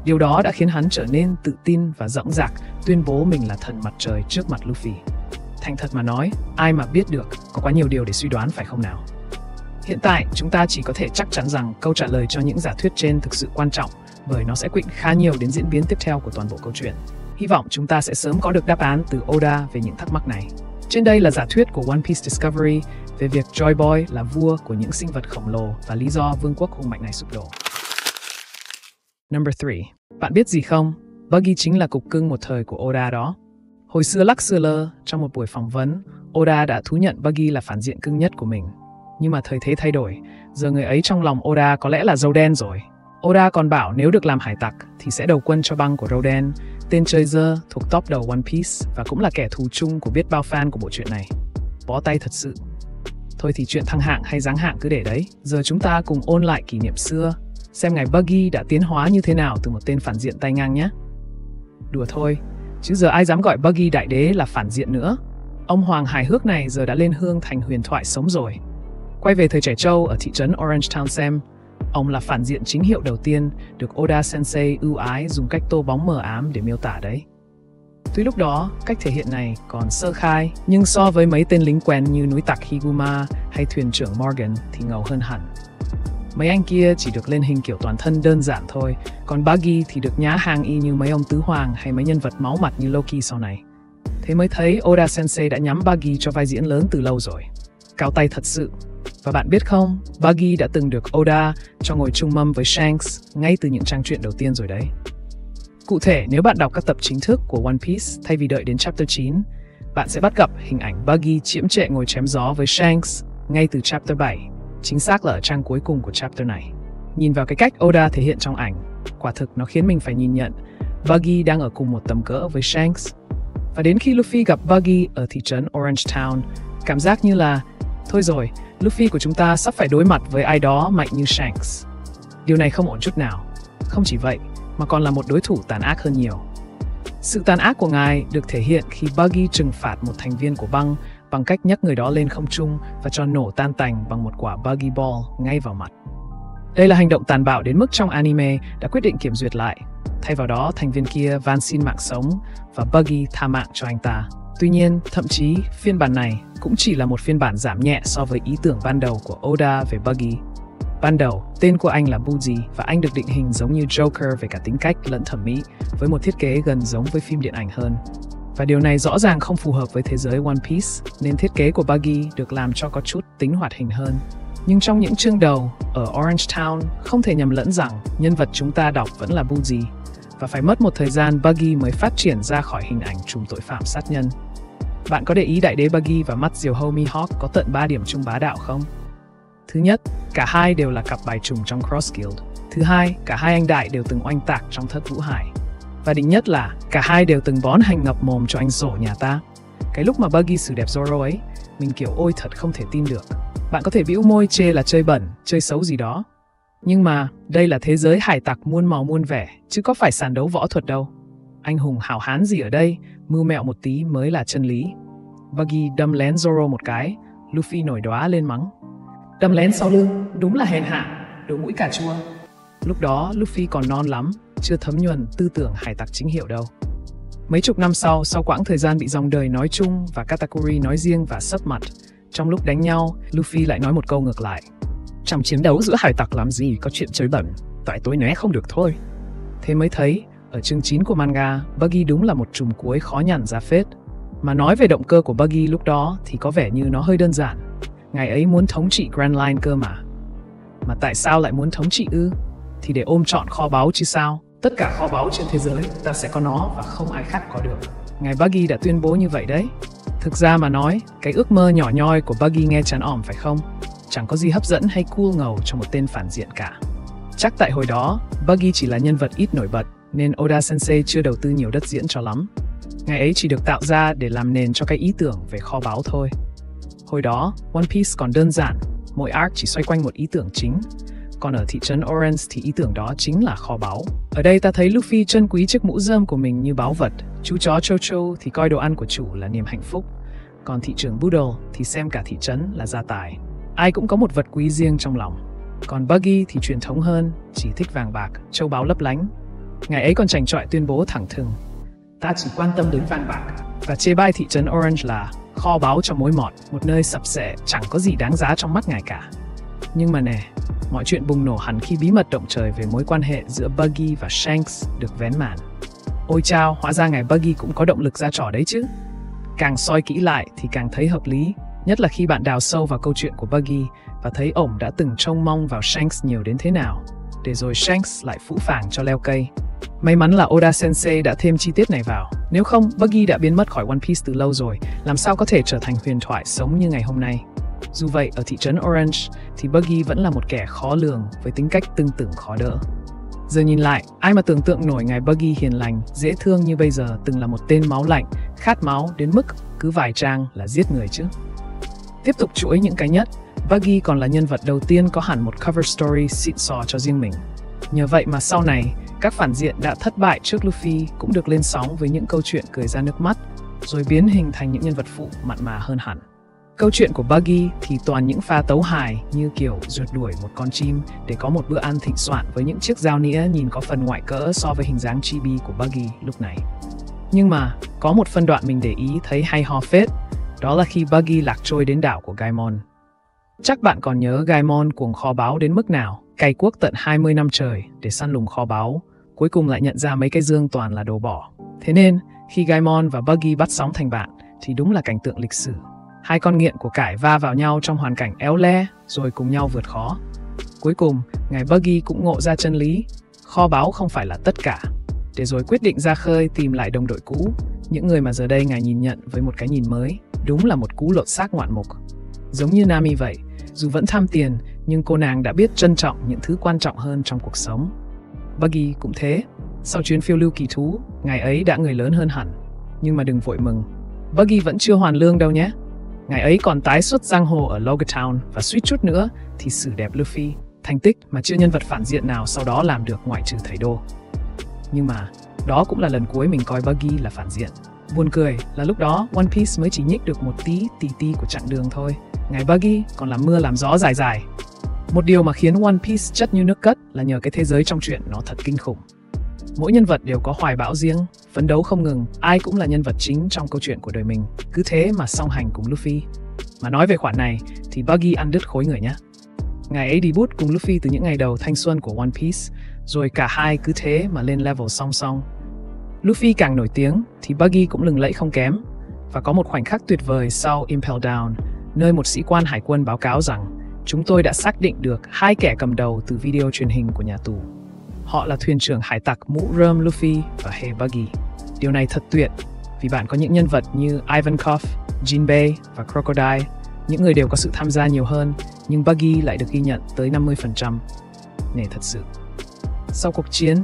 Điều đó đã khiến hắn trở nên tự tin và dõng dạc, tuyên bố mình là thần mặt trời trước mặt Luffy. Thành thật mà nói, ai mà biết được, có quá nhiều điều để suy đoán phải không nào? Hiện tại, chúng ta chỉ có thể chắc chắn rằng câu trả lời cho những giả thuyết trên thực sự quan trọng, bởi nó sẽ quyết khá nhiều đến diễn biến tiếp theo của toàn bộ câu chuyện. Hy vọng chúng ta sẽ sớm có được đáp án từ Oda về những thắc mắc này. Trên đây là giả thuyết của One Piece Discovery về việc Joy Boy là vua của những sinh vật khổng lồ và lý do vương quốc hùng mạnh này sụp đổ. Number 3. Bạn biết gì không? Buggy chính là cục cưng một thời của Oda đó. Hồi xưa lắc xưa lơ, trong một buổi phỏng vấn, Oda đã thú nhận Buggy là phản diện cưng nhất của mình. Nhưng mà thời thế thay đổi, giờ người ấy trong lòng Oda có lẽ là Rodan rồi. Oda còn bảo nếu được làm hải tặc thì sẽ đầu quân cho băng của Rodan, tên chơi dơ thuộc top đầu One Piece và cũng là kẻ thù chung của biết bao fan của bộ truyện này. Bó tay thật sự. Thôi thì chuyện thăng hạng hay giáng hạng cứ để đấy. Giờ chúng ta cùng ôn lại kỷ niệm xưa, xem ngài Buggy đã tiến hóa như thế nào từ một tên phản diện tay ngang nhé. Đùa thôi, chứ giờ ai dám gọi Buggy đại đế là phản diện nữa. Ông hoàng hài hước này giờ đã lên hương thành huyền thoại sống rồi. Quay về thời trẻ trâu ở thị trấn Orange Town xem, ông là phản diện chính hiệu đầu tiên được Oda Sensei ưu ái dùng cách tô bóng mờ ám để miêu tả đấy. Tuy lúc đó, cách thể hiện này còn sơ khai, nhưng so với mấy tên lính quen như núi tặc Higuma hay thuyền trưởng Morgan thì ngầu hơn hẳn. Mấy anh kia chỉ được lên hình kiểu toàn thân đơn giản thôi, còn Buggy thì được nhá hàng y như mấy ông tứ hoàng hay mấy nhân vật máu mặt như Loki sau này. Thế mới thấy Oda Sensei đã nhắm Buggy cho vai diễn lớn từ lâu rồi. Cao tay thật sự. Và bạn biết không, Buggy đã từng được Oda cho ngồi chung mâm với Shanks ngay từ những trang truyện đầu tiên rồi đấy. Cụ thể, nếu bạn đọc các tập chính thức của One Piece thay vì đợi đến chapter 9, bạn sẽ bắt gặp hình ảnh Buggy chiếm trệ ngồi chém gió với Shanks ngay từ chapter 7, chính xác là ở trang cuối cùng của chapter này. Nhìn vào cái cách Oda thể hiện trong ảnh, quả thực nó khiến mình phải nhìn nhận Buggy đang ở cùng một tầm cỡ với Shanks. Và đến khi Luffy gặp Buggy ở thị trấn Orange Town, cảm giác như là thôi rồi, Luffy của chúng ta sắp phải đối mặt với ai đó mạnh như Shanks. Điều này không ổn chút nào. Không chỉ vậy, mà còn là một đối thủ tàn ác hơn nhiều. Sự tàn ác của ngài được thể hiện khi Buggy trừng phạt một thành viên của băng bằng cách nhấc người đó lên không trung và cho nổ tan tành bằng một quả Buggy Ball ngay vào mặt. Đây là hành động tàn bạo đến mức trong anime đã quyết định kiểm duyệt lại. Thay vào đó, thành viên kia van xin mạng sống và Buggy tha mạng cho anh ta. Tuy nhiên, thậm chí phiên bản này cũng chỉ là một phiên bản giảm nhẹ so với ý tưởng ban đầu của Oda về Buggy. Ban đầu, tên của anh là Buggy và anh được định hình giống như Joker về cả tính cách lẫn thẩm mỹ, với một thiết kế gần giống với phim điện ảnh hơn. Và điều này rõ ràng không phù hợp với thế giới One Piece, nên thiết kế của Buggy được làm cho có chút tính hoạt hình hơn. Nhưng trong những chương đầu, ở Orange Town, không thể nhầm lẫn rằng nhân vật chúng ta đọc vẫn là Buggy, và phải mất một thời gian Buggy mới phát triển ra khỏi hình ảnh trùm tội phạm sát nhân. Bạn có để ý đại đế Buggy và mắt diều hâu Mihawk có tận 3 điểm chung bá đạo không? Thứ nhất, cả hai đều là cặp bài trùng trong Cross Guild. Thứ hai, cả hai anh đại đều từng oanh tạc trong Thất Vũ Hải. Và đỉnh nhất là cả hai đều từng bón hành ngập mồm cho anh Zoro nhà ta. Cái lúc mà Buggy xử đẹp Zoro ấy, mình kiểu ôi thật không thể tin được. Bạn có thể bĩu môi chê là chơi bẩn, chơi xấu gì đó. Nhưng mà đây là thế giới hải tặc muôn màu muôn vẻ, chứ có phải sàn đấu võ thuật đâu. Anh hùng hào hán gì ở đây, mưu mẹo một tí mới là chân lý. Buggy đâm lén Zoro một cái, Luffy nổi đoá lên mắng. Đâm lén sau lưng, đúng là hèn hạ, đồ mũi cà chua. Lúc đó Luffy còn non lắm, chưa thấm nhuần tư tưởng hải tặc chính hiệu đâu. Mấy chục năm sau quãng thời gian bị dòng đời nói chung và Katakuri nói riêng và sấp mặt, trong lúc đánh nhau, Luffy lại nói một câu ngược lại. Trong chiến đấu giữa hải tặc làm gì có chuyện chơi bẩn, tại tôi né không được thôi. Thế mới thấy, ở chương 9 của manga, Buggy đúng là một trùm cuối khó nhằn ra phết. Mà nói về động cơ của Buggy lúc đó thì có vẻ như nó hơi đơn giản. Ngài ấy muốn thống trị Grand Line cơ mà. Mà tại sao lại muốn thống trị ư? Thì để ôm trọn kho báu chứ sao? Tất cả kho báu trên thế giới, ta sẽ có nó và không ai khác có được. Ngài Buggy đã tuyên bố như vậy đấy. Thực ra mà nói, cái ước mơ nhỏ nhoi của Buggy nghe chán ỏm phải không? Chẳng có gì hấp dẫn hay cool ngầu cho một tên phản diện cả. Chắc tại hồi đó, Buggy chỉ là nhân vật ít nổi bật, nên Oda Sensei chưa đầu tư nhiều đất diễn cho lắm. Ngài ấy chỉ được tạo ra để làm nền cho cái ý tưởng về kho báu thôi. Hồi đó, One Piece còn đơn giản, mỗi arc chỉ xoay quanh một ý tưởng chính. Còn ở thị trấn Orange thì ý tưởng đó chính là kho báu. Ở đây ta thấy Luffy trân quý chiếc mũ rơm của mình như báu vật. Chú chó Chocho thì coi đồ ăn của chủ là niềm hạnh phúc. Còn thị trưởng Boodle thì xem cả thị trấn là gia tài. Ai cũng có một vật quý riêng trong lòng. Còn Buggy thì truyền thống hơn, chỉ thích vàng bạc, châu báu lấp lánh. Ngày ấy còn chảnh chọe tuyên bố thẳng thừng. Ta chỉ quan tâm đến vàng bạc. Và chê bai thị trấn Orange là kho báu cho mối mọt, một nơi sập sệ, chẳng có gì đáng giá trong mắt ngài cả. Nhưng mà nè, mọi chuyện bùng nổ hẳn khi bí mật động trời về mối quan hệ giữa Buggy và Shanks được vén màn. Ôi chao, hóa ra ngài Buggy cũng có động lực ra trò đấy chứ. Càng soi kỹ lại thì càng thấy hợp lý, nhất là khi bạn đào sâu vào câu chuyện của Buggy và thấy ổng đã từng trông mong vào Shanks nhiều đến thế nào, để rồi Shanks lại phũ phàng cho leo cây. May mắn là Oda Sensei đã thêm chi tiết này vào, nếu không Buggy đã biến mất khỏi One Piece từ lâu rồi, làm sao có thể trở thành huyền thoại sống như ngày hôm nay. Dù vậy, ở thị trấn Orange thì Buggy vẫn là một kẻ khó lường với tính cách tưng tửng khó đỡ. Giờ nhìn lại, ai mà tưởng tượng nổi ngài Buggy hiền lành, dễ thương như bây giờ từng là một tên máu lạnh, khát máu đến mức cứ vài trang là giết người chứ. Tiếp tục chuỗi những cái nhất, Buggy còn là nhân vật đầu tiên có hẳn một cover story xịn sò cho riêng mình. Nhờ vậy mà sau này, các phản diện đã thất bại trước Luffy cũng được lên sóng với những câu chuyện cười ra nước mắt, rồi biến hình thành những nhân vật phụ mặn mà hơn hẳn. Câu chuyện của Buggy thì toàn những pha tấu hài như kiểu rượt đuổi một con chim để có một bữa ăn thịnh soạn với những chiếc dao nĩa nhìn có phần ngoại cỡ so với hình dáng chibi của Buggy lúc này. Nhưng mà, có một phân đoạn mình để ý thấy hay ho phết, đó là khi Buggy lạc trôi đến đảo của Gaimon. Chắc bạn còn nhớ Gaimon cuồng kho báu đến mức nào, cày cuốc tận 20 năm trời để săn lùng kho báu, cuối cùng lại nhận ra mấy cái dương toàn là đồ bỏ. Thế nên, khi Gaimon và Buggy bắt sóng thành bạn thì đúng là cảnh tượng lịch sử. Hai con nghiện của cải va vào nhau trong hoàn cảnh éo le, rồi cùng nhau vượt khó. Cuối cùng, ngài Buggy cũng ngộ ra chân lý, kho báu không phải là tất cả, để rồi quyết định ra khơi tìm lại đồng đội cũ, những người mà giờ đây ngài nhìn nhận với một cái nhìn mới, đúng là một cú lột xác ngoạn mục. Giống như Nami vậy, dù vẫn tham tiền, nhưng cô nàng đã biết trân trọng những thứ quan trọng hơn trong cuộc sống. Buggy cũng thế, sau chuyến phiêu lưu kỳ thú, ngài ấy đã người lớn hơn hẳn. Nhưng mà đừng vội mừng, Buggy vẫn chưa hoàn lương đâu nhé. Ngài ấy còn tái xuất giang hồ ở Loggertown và suýt chút nữa thì xử đẹp Luffy, thành tích mà chưa nhân vật phản diện nào sau đó làm được ngoại trừ thầy Đô. Nhưng mà, đó cũng là lần cuối mình coi Buggy là phản diện. Buồn cười là lúc đó One Piece mới chỉ nhích được một tí của chặng đường thôi. Ngài Buggy còn làm mưa làm gió dài dài. Một điều mà khiến One Piece chất như nước cất là nhờ cái thế giới trong truyện nó thật kinh khủng. Mỗi nhân vật đều có hoài bão riêng, phấn đấu không ngừng, ai cũng là nhân vật chính trong câu chuyện của đời mình, cứ thế mà song hành cùng Luffy. Mà nói về khoản này thì Buggy ăn đứt khối người nhé. Ngài ấy đi bút cùng Luffy từ những ngày đầu thanh xuân của One Piece, rồi cả hai cứ thế mà lên level song song. Luffy càng nổi tiếng thì Buggy cũng lừng lẫy không kém. Và có một khoảnh khắc tuyệt vời sau Impel Down, nơi một sĩ quan hải quân báo cáo rằng chúng tôi đã xác định được hai kẻ cầm đầu từ video truyền hình của nhà tù. Họ là thuyền trưởng hải tặc mũ rơm Luffy và Hey Buggy. Điều này thật tuyệt vì bạn có những nhân vật như Ivankov, Jinbei và Crocodile, những người đều có sự tham gia nhiều hơn, nhưng Buggy lại được ghi nhận tới 50%. Nể thật sự. Sau cuộc chiến,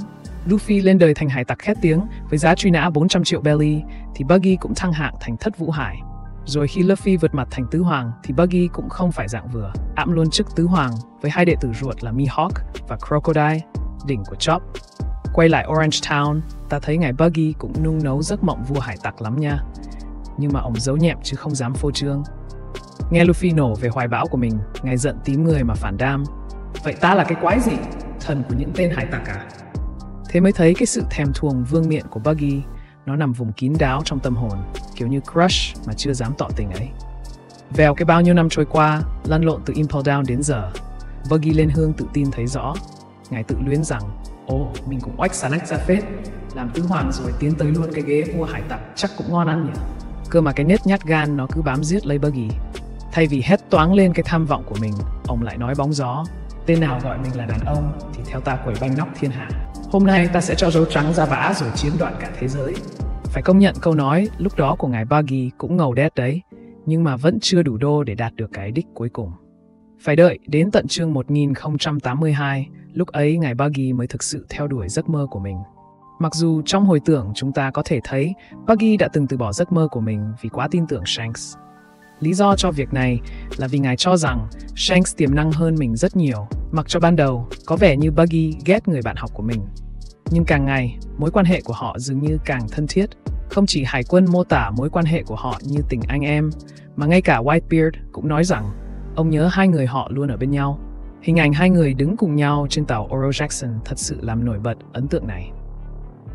Luffy lên đời thành hải tặc khét tiếng với giá truy nã 400 triệu belly, thì Buggy cũng thăng hạng thành thất vũ hải. Rồi khi Luffy vượt mặt thành tứ hoàng thì Buggy cũng không phải dạng vừa, ẵm luôn chức tứ hoàng với hai đệ tử ruột là Mihawk và Crocodile, đỉnh của Chop. Quay lại Orange Town, ta thấy ngài Buggy cũng nung nấu giấc mộng vua hải tặc lắm nha. Nhưng mà ông giấu nhẹm chứ không dám phô trương. Nghe Luffy nổ về hoài bão của mình, ngài giận tím người mà phản đam. Vậy ta là cái quái gì? Thần của những tên hải tặc à? Thế mới thấy cái sự thèm thuồng vương miện của Buggy, nó nằm vùng kín đáo trong tâm hồn, kiểu như crush mà chưa dám tỏ tình ấy. Vèo cái bao nhiêu năm trôi qua, lăn lộn từ Impel Down đến giờ, Buggy lên hương tự tin thấy rõ. Ngài tự luyến rằng, mình cũng oách xà lách ra phết, làm tứ hoàng rồi tiến tới luôn cái ghế vua hải tặc chắc cũng ngon ăn nhỉ. Cơ mà cái nết nhát gan nó cứ bám giết lấy Buggy. Thay vì hét toáng lên cái tham vọng của mình, ông lại nói bóng gió, tên nào gọi mình là đàn ông thì theo ta quẩy banh nóc thiên hạ. Hôm nay ta sẽ cho dấu trắng ra vã rồi chiếm đoạt cả thế giới. Phải công nhận câu nói lúc đó của ngài Buggy cũng ngầu đét đấy, nhưng mà vẫn chưa đủ đô để đạt được cái đích cuối cùng. Phải đợi đến tận chương 1082, lúc ấy ngài Buggy mới thực sự theo đuổi giấc mơ của mình. Mặc dù trong hồi tưởng chúng ta có thể thấy Buggy đã từng từ bỏ giấc mơ của mình vì quá tin tưởng Shanks. Lý do cho việc này là vì ngài cho rằng Shanks tiềm năng hơn mình rất nhiều, mặc cho ban đầu có vẻ như Buggy ghét người bạn học của mình. Nhưng càng ngày, mối quan hệ của họ dường như càng thân thiết. Không chỉ hải quân mô tả mối quan hệ của họ như tình anh em, mà ngay cả Whitebeard cũng nói rằng ông nhớ hai người họ luôn ở bên nhau. Hình ảnh hai người đứng cùng nhau trên tàu Oro Jackson thật sự làm nổi bật ấn tượng này.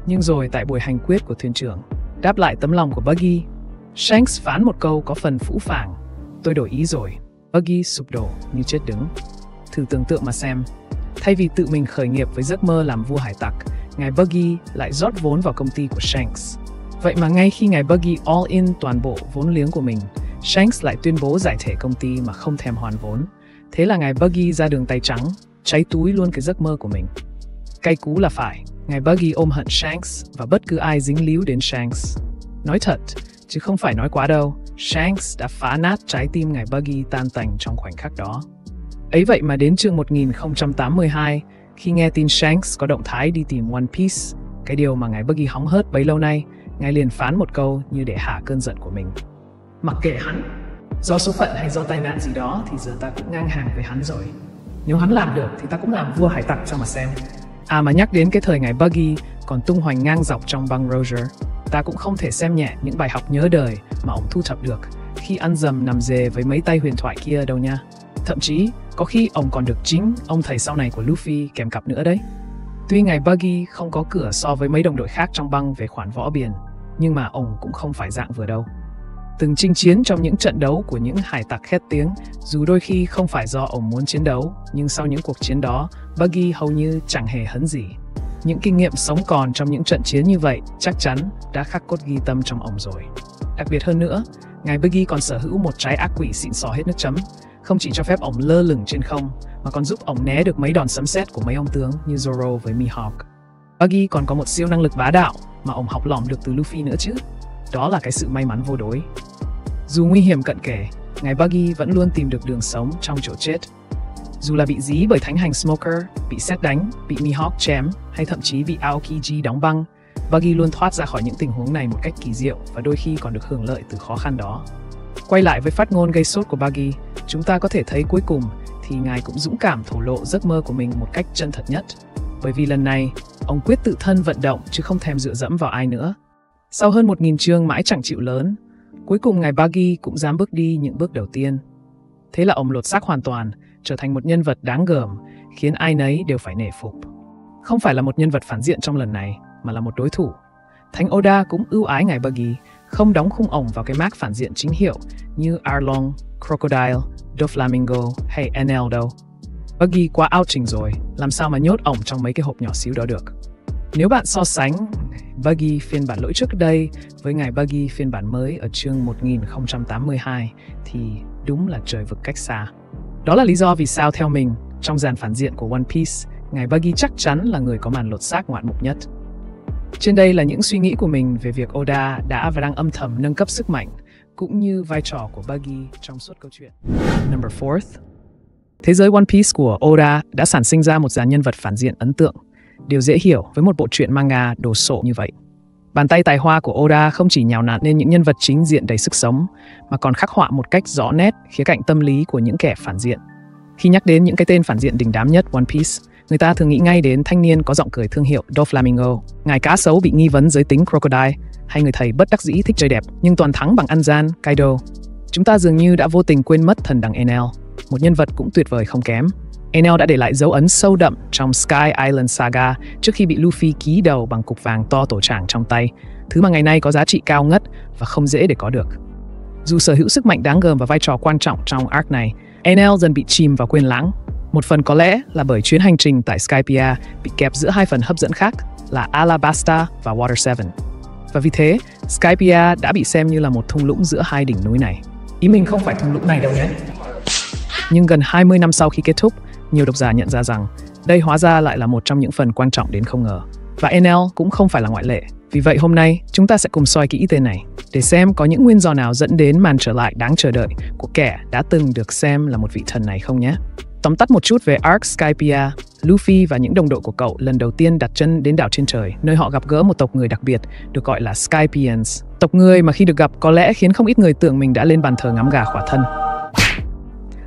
Nhưng rồi tại buổi hành quyết của thuyền trưởng, đáp lại tấm lòng của Buggy, Shanks phán một câu có phần phũ phàng. Tôi đổi ý rồi. Buggy sụp đổ như chết đứng. Thử tưởng tượng mà xem. Thay vì tự mình khởi nghiệp với giấc mơ làm vua hải tặc, ngài Buggy lại rót vốn vào công ty của Shanks. Vậy mà ngay khi ngài Buggy all in toàn bộ vốn liếng của mình, Shanks lại tuyên bố giải thể công ty mà không thèm hoàn vốn. Thế là ngài Buggy ra đường tay trắng, cháy túi luôn cái giấc mơ của mình. Cay cú là phải, ngài Buggy ôm hận Shanks và bất cứ ai dính líu đến Shanks. Nói thật, chứ không phải nói quá đâu, Shanks đã phá nát trái tim ngài Buggy tan tành trong khoảnh khắc đó. Ấy vậy mà đến chương 1082, khi nghe tin Shanks có động thái đi tìm One Piece, cái điều mà ngài Buggy hóng hớt bấy lâu nay, ngài liền phán một câu như để hạ cơn giận của mình. Mặc kệ hắn, do số phận hay do tai nạn gì đó thì giờ ta cũng ngang hàng với hắn rồi. Nếu hắn làm được thì ta cũng làm vua hải tặc cho mà xem. À mà nhắc đến cái thời ngài Buggy còn tung hoành ngang dọc trong băng Roger, ta cũng không thể xem nhẹ những bài học nhớ đời mà ông thu thập được khi ăn dầm nằm dề với mấy tay huyền thoại kia đâu nha. Thậm chí, có khi ông còn được chính ông thầy sau này của Luffy kèm cặp nữa đấy. Tuy ngài Buggy không có cửa so với mấy đồng đội khác trong băng về khoản võ biển, nhưng mà ông cũng không phải dạng vừa đâu. Từng chinh chiến trong những trận đấu của những hải tặc khét tiếng, dù đôi khi không phải do ông muốn chiến đấu, nhưng sau những cuộc chiến đó, Buggy hầu như chẳng hề hấn gì. Những kinh nghiệm sống còn trong những trận chiến như vậy chắc chắn đã khắc cốt ghi tâm trong ông rồi. Đặc biệt hơn nữa, ngài Buggy còn sở hữu một trái ác quỷ xịn sò hết nước chấm, không chỉ cho phép ông lơ lửng trên không, mà còn giúp ông né được mấy đòn sấm sét của mấy ông tướng như Zoro với Mihawk. Buggy còn có một siêu năng lực bá đạo mà ông học lỏm được từ Luffy nữa chứ. Đó là cái sự may mắn vô đối. Dù nguy hiểm cận kề, ngài Buggy vẫn luôn tìm được đường sống trong chỗ chết. Dù là bị dí bởi thánh hành Smoker, bị sét đánh, bị Mihawk chém, hay thậm chí bị Aokiji đóng băng, Buggy luôn thoát ra khỏi những tình huống này một cách kỳ diệu và đôi khi còn được hưởng lợi từ khó khăn đó. Quay lại với phát ngôn gây sốt của Buggy, chúng ta có thể thấy cuối cùng thì ngài cũng dũng cảm thổ lộ giấc mơ của mình một cách chân thật nhất. Bởi vì lần này, ông quyết tự thân vận động chứ không thèm dựa dẫm vào ai nữa. Sau hơn 1000 chương mãi chẳng chịu lớn, cuối cùng ngài Buggy cũng dám bước đi những bước đầu tiên. Thế là ông lột xác hoàn toàn, trở thành một nhân vật đáng gờm, khiến ai nấy đều phải nể phục. không phải là một nhân vật phản diện trong lần này, mà là một đối thủ. Thánh Oda cũng ưu ái ngài Buggy, không đóng khung ổng vào cái mác phản diện chính hiệu như Arlong, Crocodile, Doflamingo hay Enel đâu. Buggy quá out trình rồi, làm sao mà nhốt ổng trong mấy cái hộp nhỏ xíu đó được. Nếu bạn so sánh Buggy phiên bản lỗi trước đây với ngài Buggy phiên bản mới ở chương 1082 thì đúng là trời vực cách xa. Đó là lý do vì sao theo mình, trong dàn phản diện của One Piece, ngài Buggy chắc chắn là người có màn lột xác ngoạn mục nhất. Trên đây là những suy nghĩ của mình về việc Oda đã và đang âm thầm nâng cấp sức mạnh, cũng như vai trò của Buggy trong suốt câu chuyện. Number 4. Thế giới One Piece của Oda đã sản sinh ra một dàn nhân vật phản diện ấn tượng. Điều dễ hiểu với một bộ truyện manga đồ sộ như vậy. Bàn tay tài hoa của Oda không chỉ nhào nặn nên những nhân vật chính diện đầy sức sống, mà còn khắc họa một cách rõ nét khía cạnh tâm lý của những kẻ phản diện. Khi nhắc đến những cái tên phản diện đình đám nhất One Piece, người ta thường nghĩ ngay đến thanh niên có giọng cười thương hiệu Doflamingo, ngài cá sấu bị nghi vấn giới tính Crocodile, hay người thầy bất đắc dĩ thích chơi đẹp nhưng toàn thắng bằng ăn gian Kaido. Chúng ta dường như đã vô tình quên mất thần đằng Enel, một nhân vật cũng tuyệt vời không kém. Enel đã để lại dấu ấn sâu đậm trong Sky Island Saga trước khi bị Luffy ký đầu bằng cục vàng to tổ tràng trong tay, thứ mà ngày nay có giá trị cao ngất và không dễ để có được. Dù sở hữu sức mạnh đáng gờm và vai trò quan trọng trong arc này, Enel dần bị chìm vào quên lãng. Một phần có lẽ là bởi chuyến hành trình tại Skypiea bị kẹp giữa hai phần hấp dẫn khác là Alabasta và Water 7. Và vì thế, Skypiea đã bị xem như là một thung lũng giữa hai đỉnh núi này. Ý mình không phải thung lũng này đâu nhé. Nhưng gần 20 năm sau khi kết thúc, nhiều độc giả nhận ra rằng đây hóa ra lại là một trong những phần quan trọng đến không ngờ. Và Enel cũng không phải là ngoại lệ. Vì vậy hôm nay, chúng ta sẽ cùng soi kỹ tên này để xem có những nguyên do nào dẫn đến màn trở lại đáng chờ đợi của kẻ đã từng được xem là một vị thần này không nhé. Tóm tắt một chút về arc Skypiea, Luffy và những đồng đội của cậu lần đầu tiên đặt chân đến đảo trên trời, nơi họ gặp gỡ một tộc người đặc biệt được gọi là Skypians. Tộc người mà khi được gặp có lẽ khiến không ít người tưởng mình đã lên bàn thờ ngắm gà khỏa thân.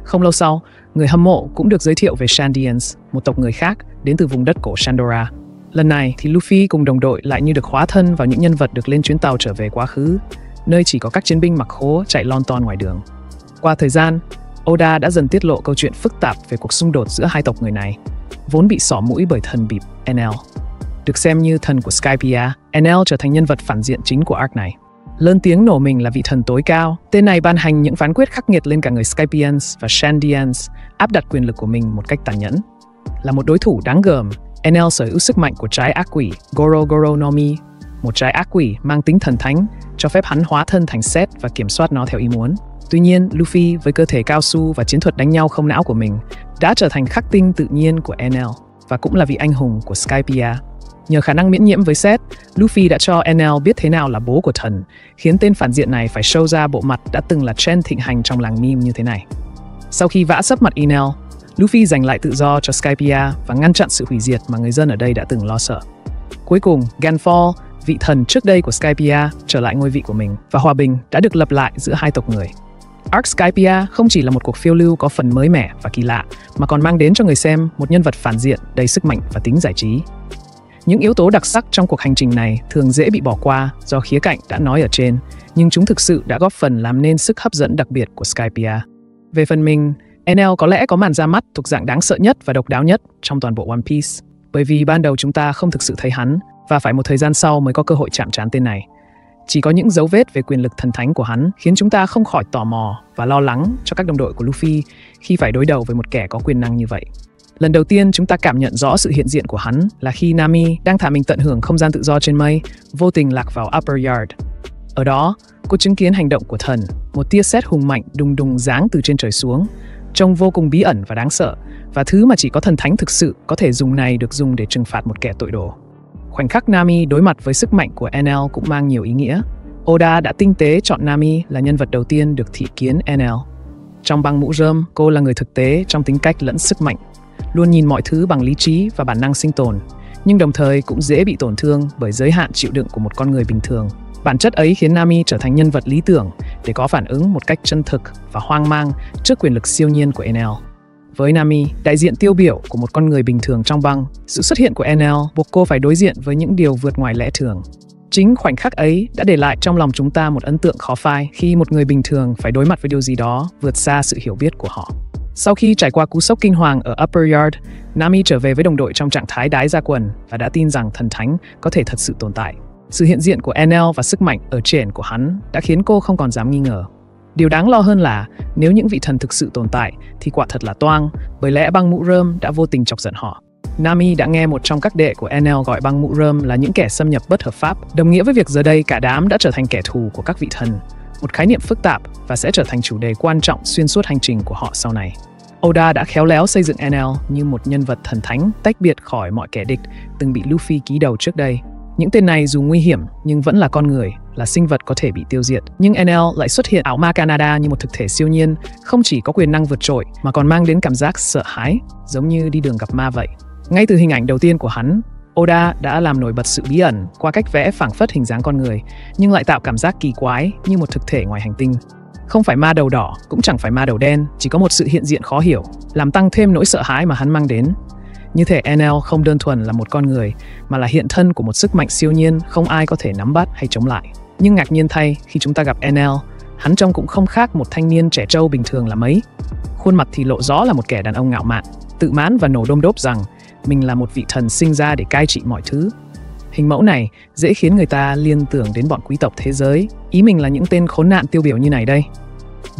Không lâu sau, người hâm mộ cũng được giới thiệu về Shandians, một tộc người khác đến từ vùng đất cổ Shandora. Lần này thì Luffy cùng đồng đội lại như được hóa thân vào những nhân vật được lên chuyến tàu trở về quá khứ, nơi chỉ có các chiến binh mặc khố chạy lon ton ngoài đường. Qua thời gian, Oda đã dần tiết lộ câu chuyện phức tạp về cuộc xung đột giữa hai tộc người này, vốn bị xỏ mũi bởi thần bịp Enel. Được xem như thần của Skypiea, Enel trở thành nhân vật phản diện chính của arc này. Lớn tiếng nổ mình là vị thần tối cao, tên này ban hành những phán quyết khắc nghiệt lên cả người Skypians và Shandians, áp đặt quyền lực của mình một cách tàn nhẫn. Là một đối thủ đáng gờm, Enel sở hữu sức mạnh của trái ác quỷ Goro Goro no Mi, một trái ác quỷ mang tính thần thánh, cho phép hắn hóa thân thành Set và kiểm soát nó theo ý muốn. Tuy nhiên, Luffy với cơ thể cao su và chiến thuật đánh nhau không não của mình đã trở thành khắc tinh tự nhiên của Enel và cũng là vị anh hùng của Skypiea. Nhờ khả năng miễn nhiễm với Set, Luffy đã cho Enel biết thế nào là bố của thần, khiến tên phản diện này phải show ra bộ mặt đã từng là trend thịnh hành trong làng meme như thế này. Sau khi vã sấp mặt Enel, Luffy giành lại tự do cho Skypiea và ngăn chặn sự hủy diệt mà người dân ở đây đã từng lo sợ. Cuối cùng, Ganfall, vị thần trước đây của Skypiea, trở lại ngôi vị của mình và hòa bình đã được lập lại giữa hai tộc người. Arc Skypiea không chỉ là một cuộc phiêu lưu có phần mới mẻ và kỳ lạ, mà còn mang đến cho người xem một nhân vật phản diện đầy sức mạnh và tính giải trí. Những yếu tố đặc sắc trong cuộc hành trình này thường dễ bị bỏ qua do khía cạnh đã nói ở trên, nhưng chúng thực sự đã góp phần làm nên sức hấp dẫn đặc biệt của Skypiea. Về phần mình, Enel có lẽ có màn ra mắt thuộc dạng đáng sợ nhất và độc đáo nhất trong toàn bộ One Piece, bởi vì ban đầu chúng ta không thực sự thấy hắn và phải một thời gian sau mới có cơ hội chạm trán tên này. Chỉ có những dấu vết về quyền lực thần thánh của hắn khiến chúng ta không khỏi tò mò và lo lắng cho các đồng đội của Luffy khi phải đối đầu với một kẻ có quyền năng như vậy. Lần đầu tiên chúng ta cảm nhận rõ sự hiện diện của hắn là khi Nami đang thả mình tận hưởng không gian tự do trên mây, vô tình lạc vào Upper Yard. Ở đó, cô chứng kiến hành động của thần, một tia sét hùng mạnh đùng đùng giáng từ trên trời xuống, trông vô cùng bí ẩn và đáng sợ, và thứ mà chỉ có thần thánh thực sự có thể dùng này được dùng để trừng phạt một kẻ tội đồ. Khoảnh khắc Nami đối mặt với sức mạnh của Enel cũng mang nhiều ý nghĩa. Oda đã tinh tế chọn Nami là nhân vật đầu tiên được thị kiến Enel. Trong băng mũ rơm, cô là người thực tế trong tính cách lẫn sức mạnh, luôn nhìn mọi thứ bằng lý trí và bản năng sinh tồn, nhưng đồng thời cũng dễ bị tổn thương bởi giới hạn chịu đựng của một con người bình thường. Bản chất ấy khiến Nami trở thành nhân vật lý tưởng để có phản ứng một cách chân thực và hoang mang trước quyền lực siêu nhiên của Enel. Với Nami, đại diện tiêu biểu của một con người bình thường trong băng, sự xuất hiện của Enel buộc cô phải đối diện với những điều vượt ngoài lẽ thường. Chính khoảnh khắc ấy đã để lại trong lòng chúng ta một ấn tượng khó phai khi một người bình thường phải đối mặt với điều gì đó vượt xa sự hiểu biết của họ. Sau khi trải qua cú sốc kinh hoàng ở Upper Yard, Nami trở về với đồng đội trong trạng thái đái ra quần và đã tin rằng thần thánh có thể thật sự tồn tại. Sự hiện diện của Enel và sức mạnh ở trên của hắn đã khiến cô không còn dám nghi ngờ. Điều đáng lo hơn là nếu những vị thần thực sự tồn tại thì quả thật là toang, bởi lẽ băng mũ rơm đã vô tình chọc giận họ. Nami đã nghe một trong các đệ của Enel gọi băng mũ rơm là những kẻ xâm nhập bất hợp pháp, đồng nghĩa với việc giờ đây cả đám đã trở thành kẻ thù của các vị thần, một khái niệm phức tạp và sẽ trở thành chủ đề quan trọng xuyên suốt hành trình của họ sau này. Oda đã khéo léo xây dựng Enel như một nhân vật thần thánh tách biệt khỏi mọi kẻ địch từng bị Luffy ký đầu trước đây. Những tên này dù nguy hiểm nhưng vẫn là con người, là sinh vật có thể bị tiêu diệt. Nhưng Enel lại xuất hiện ảo ma Canada như một thực thể siêu nhiên, không chỉ có quyền năng vượt trội mà còn mang đến cảm giác sợ hãi, giống như đi đường gặp ma vậy. Ngay từ hình ảnh đầu tiên của hắn, Oda đã làm nổi bật sự bí ẩn qua cách vẽ phảng phất hình dáng con người, nhưng lại tạo cảm giác kỳ quái như một thực thể ngoài hành tinh. Không phải ma đầu đỏ, cũng chẳng phải ma đầu đen, chỉ có một sự hiện diện khó hiểu, làm tăng thêm nỗi sợ hãi mà hắn mang đến. Như thể Enel không đơn thuần là một con người, mà là hiện thân của một sức mạnh siêu nhiên không ai có thể nắm bắt hay chống lại. Nhưng ngạc nhiên thay, khi chúng ta gặp Enel, hắn trông cũng không khác một thanh niên trẻ trâu bình thường là mấy. Khuôn mặt thì lộ rõ là một kẻ đàn ông ngạo mạn, tự mãn và nổ đôm đốp rằng mình là một vị thần sinh ra để cai trị mọi thứ. Hình mẫu này dễ khiến người ta liên tưởng đến bọn quý tộc thế giới, ý mình là những tên khốn nạn tiêu biểu như này đây.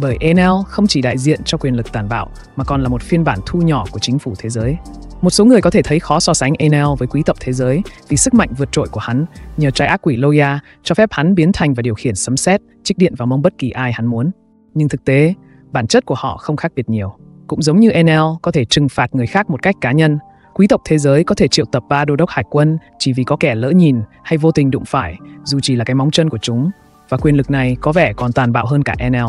Bởi Enel không chỉ đại diện cho quyền lực tàn bạo, mà còn là một phiên bản thu nhỏ của chính phủ thế giới. Một số người có thể thấy khó so sánh Enel với quý tộc thế giới vì sức mạnh vượt trội của hắn nhờ trái ác quỷ Loya cho phép hắn biến thành và điều khiển sấm sét, trích điện vào mông bất kỳ ai hắn muốn. Nhưng thực tế, bản chất của họ không khác biệt nhiều. Cũng giống như Enel có thể trừng phạt người khác một cách cá nhân, quý tộc thế giới có thể triệu tập 3 đô đốc hải quân chỉ vì có kẻ lỡ nhìn hay vô tình đụng phải, dù chỉ là cái móng chân của chúng. Và quyền lực này có vẻ còn tàn bạo hơn cả Enel.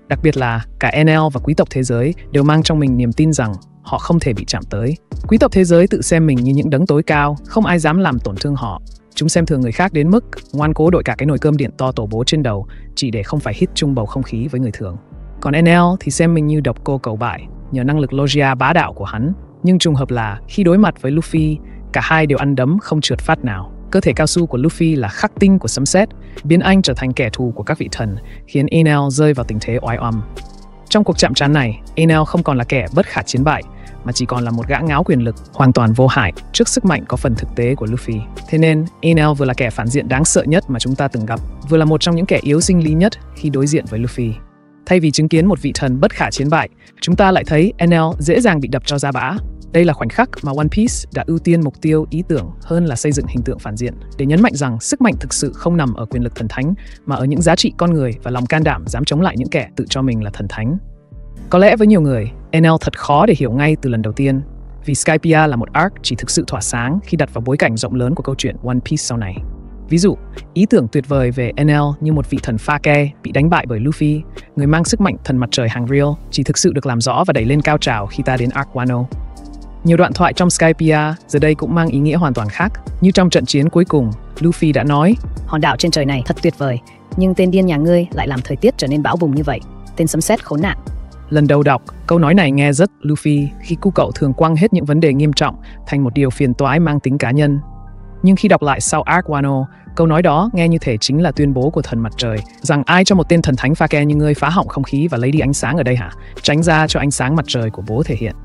Đặc biệt là cả Enel và quý tộc thế giới đều mang trong mình niềm tin rằng họ không thể bị chạm tới. Quý tộc thế giới tự xem mình như những đấng tối cao, không ai dám làm tổn thương họ. Chúng xem thường người khác đến mức ngoan cố đội cả cái nồi cơm điện to tổ bố trên đầu chỉ để không phải hít chung bầu không khí với người thường. Còn Enel thì xem mình như độc cô cầu bại nhờ năng lực Logia bá đạo của hắn. Nhưng trùng hợp là khi đối mặt với Luffy, cả hai đều ăn đấm không trượt phát nào. Cơ thể cao su của Luffy là khắc tinh của sấm sét, biến anh trở thành kẻ thù của các vị thần, khiến Enel rơi vào tình thế oái oăm. Trong cuộc chạm trán này, Enel không còn là kẻ bất khả chiến bại, mà chỉ còn là một gã ngáo quyền lực hoàn toàn vô hại trước sức mạnh có phần thực tế của Luffy. Thế nên, Enel vừa là kẻ phản diện đáng sợ nhất mà chúng ta từng gặp, vừa là một trong những kẻ yếu sinh lý nhất khi đối diện với Luffy. Thay vì chứng kiến một vị thần bất khả chiến bại, chúng ta lại thấy Enel dễ dàng bị đập cho ra bã. Đây là khoảnh khắc mà One Piece đã ưu tiên mục tiêu ý tưởng hơn là xây dựng hình tượng phản diện, để nhấn mạnh rằng sức mạnh thực sự không nằm ở quyền lực thần thánh, mà ở những giá trị con người và lòng can đảm dám chống lại những kẻ tự cho mình là thần thánh. Có lẽ với nhiều người, Enel thật khó để hiểu ngay từ lần đầu tiên, vì Skypiea là một arc chỉ thực sự tỏa sáng khi đặt vào bối cảnh rộng lớn của câu chuyện One Piece sau này. Ví dụ, ý tưởng tuyệt vời về Enel như một vị thần pha ke bị đánh bại bởi Luffy, người mang sức mạnh thần mặt trời hàng real, chỉ thực sự được làm rõ và đẩy lên cao trào khi ta đến Arc Wano. Nhiều đoạn thoại trong Skypiea giờ đây cũng mang ý nghĩa hoàn toàn khác. Như trong trận chiến cuối cùng, Luffy đã nói: Hòn đảo trên trời này thật tuyệt vời, nhưng tên điên nhà ngươi lại làm thời tiết trở nên bão bùng như vậy. Tên sấm sét khốn nạn. Lần đầu đọc, câu nói này nghe rất Luffy khi cu cậu thường quăng hết những vấn đề nghiêm trọng thành một điều phiền toái mang tính cá nhân. Nhưng khi đọc lại sau Arc Wano, câu nói đó nghe như thể chính là tuyên bố của thần mặt trời rằng ai cho một tên thần thánh pha ke như ngươi phá hỏng không khí và lấy đi ánh sáng ở đây hả? Tránh ra cho ánh sáng mặt trời của bố thể hiện.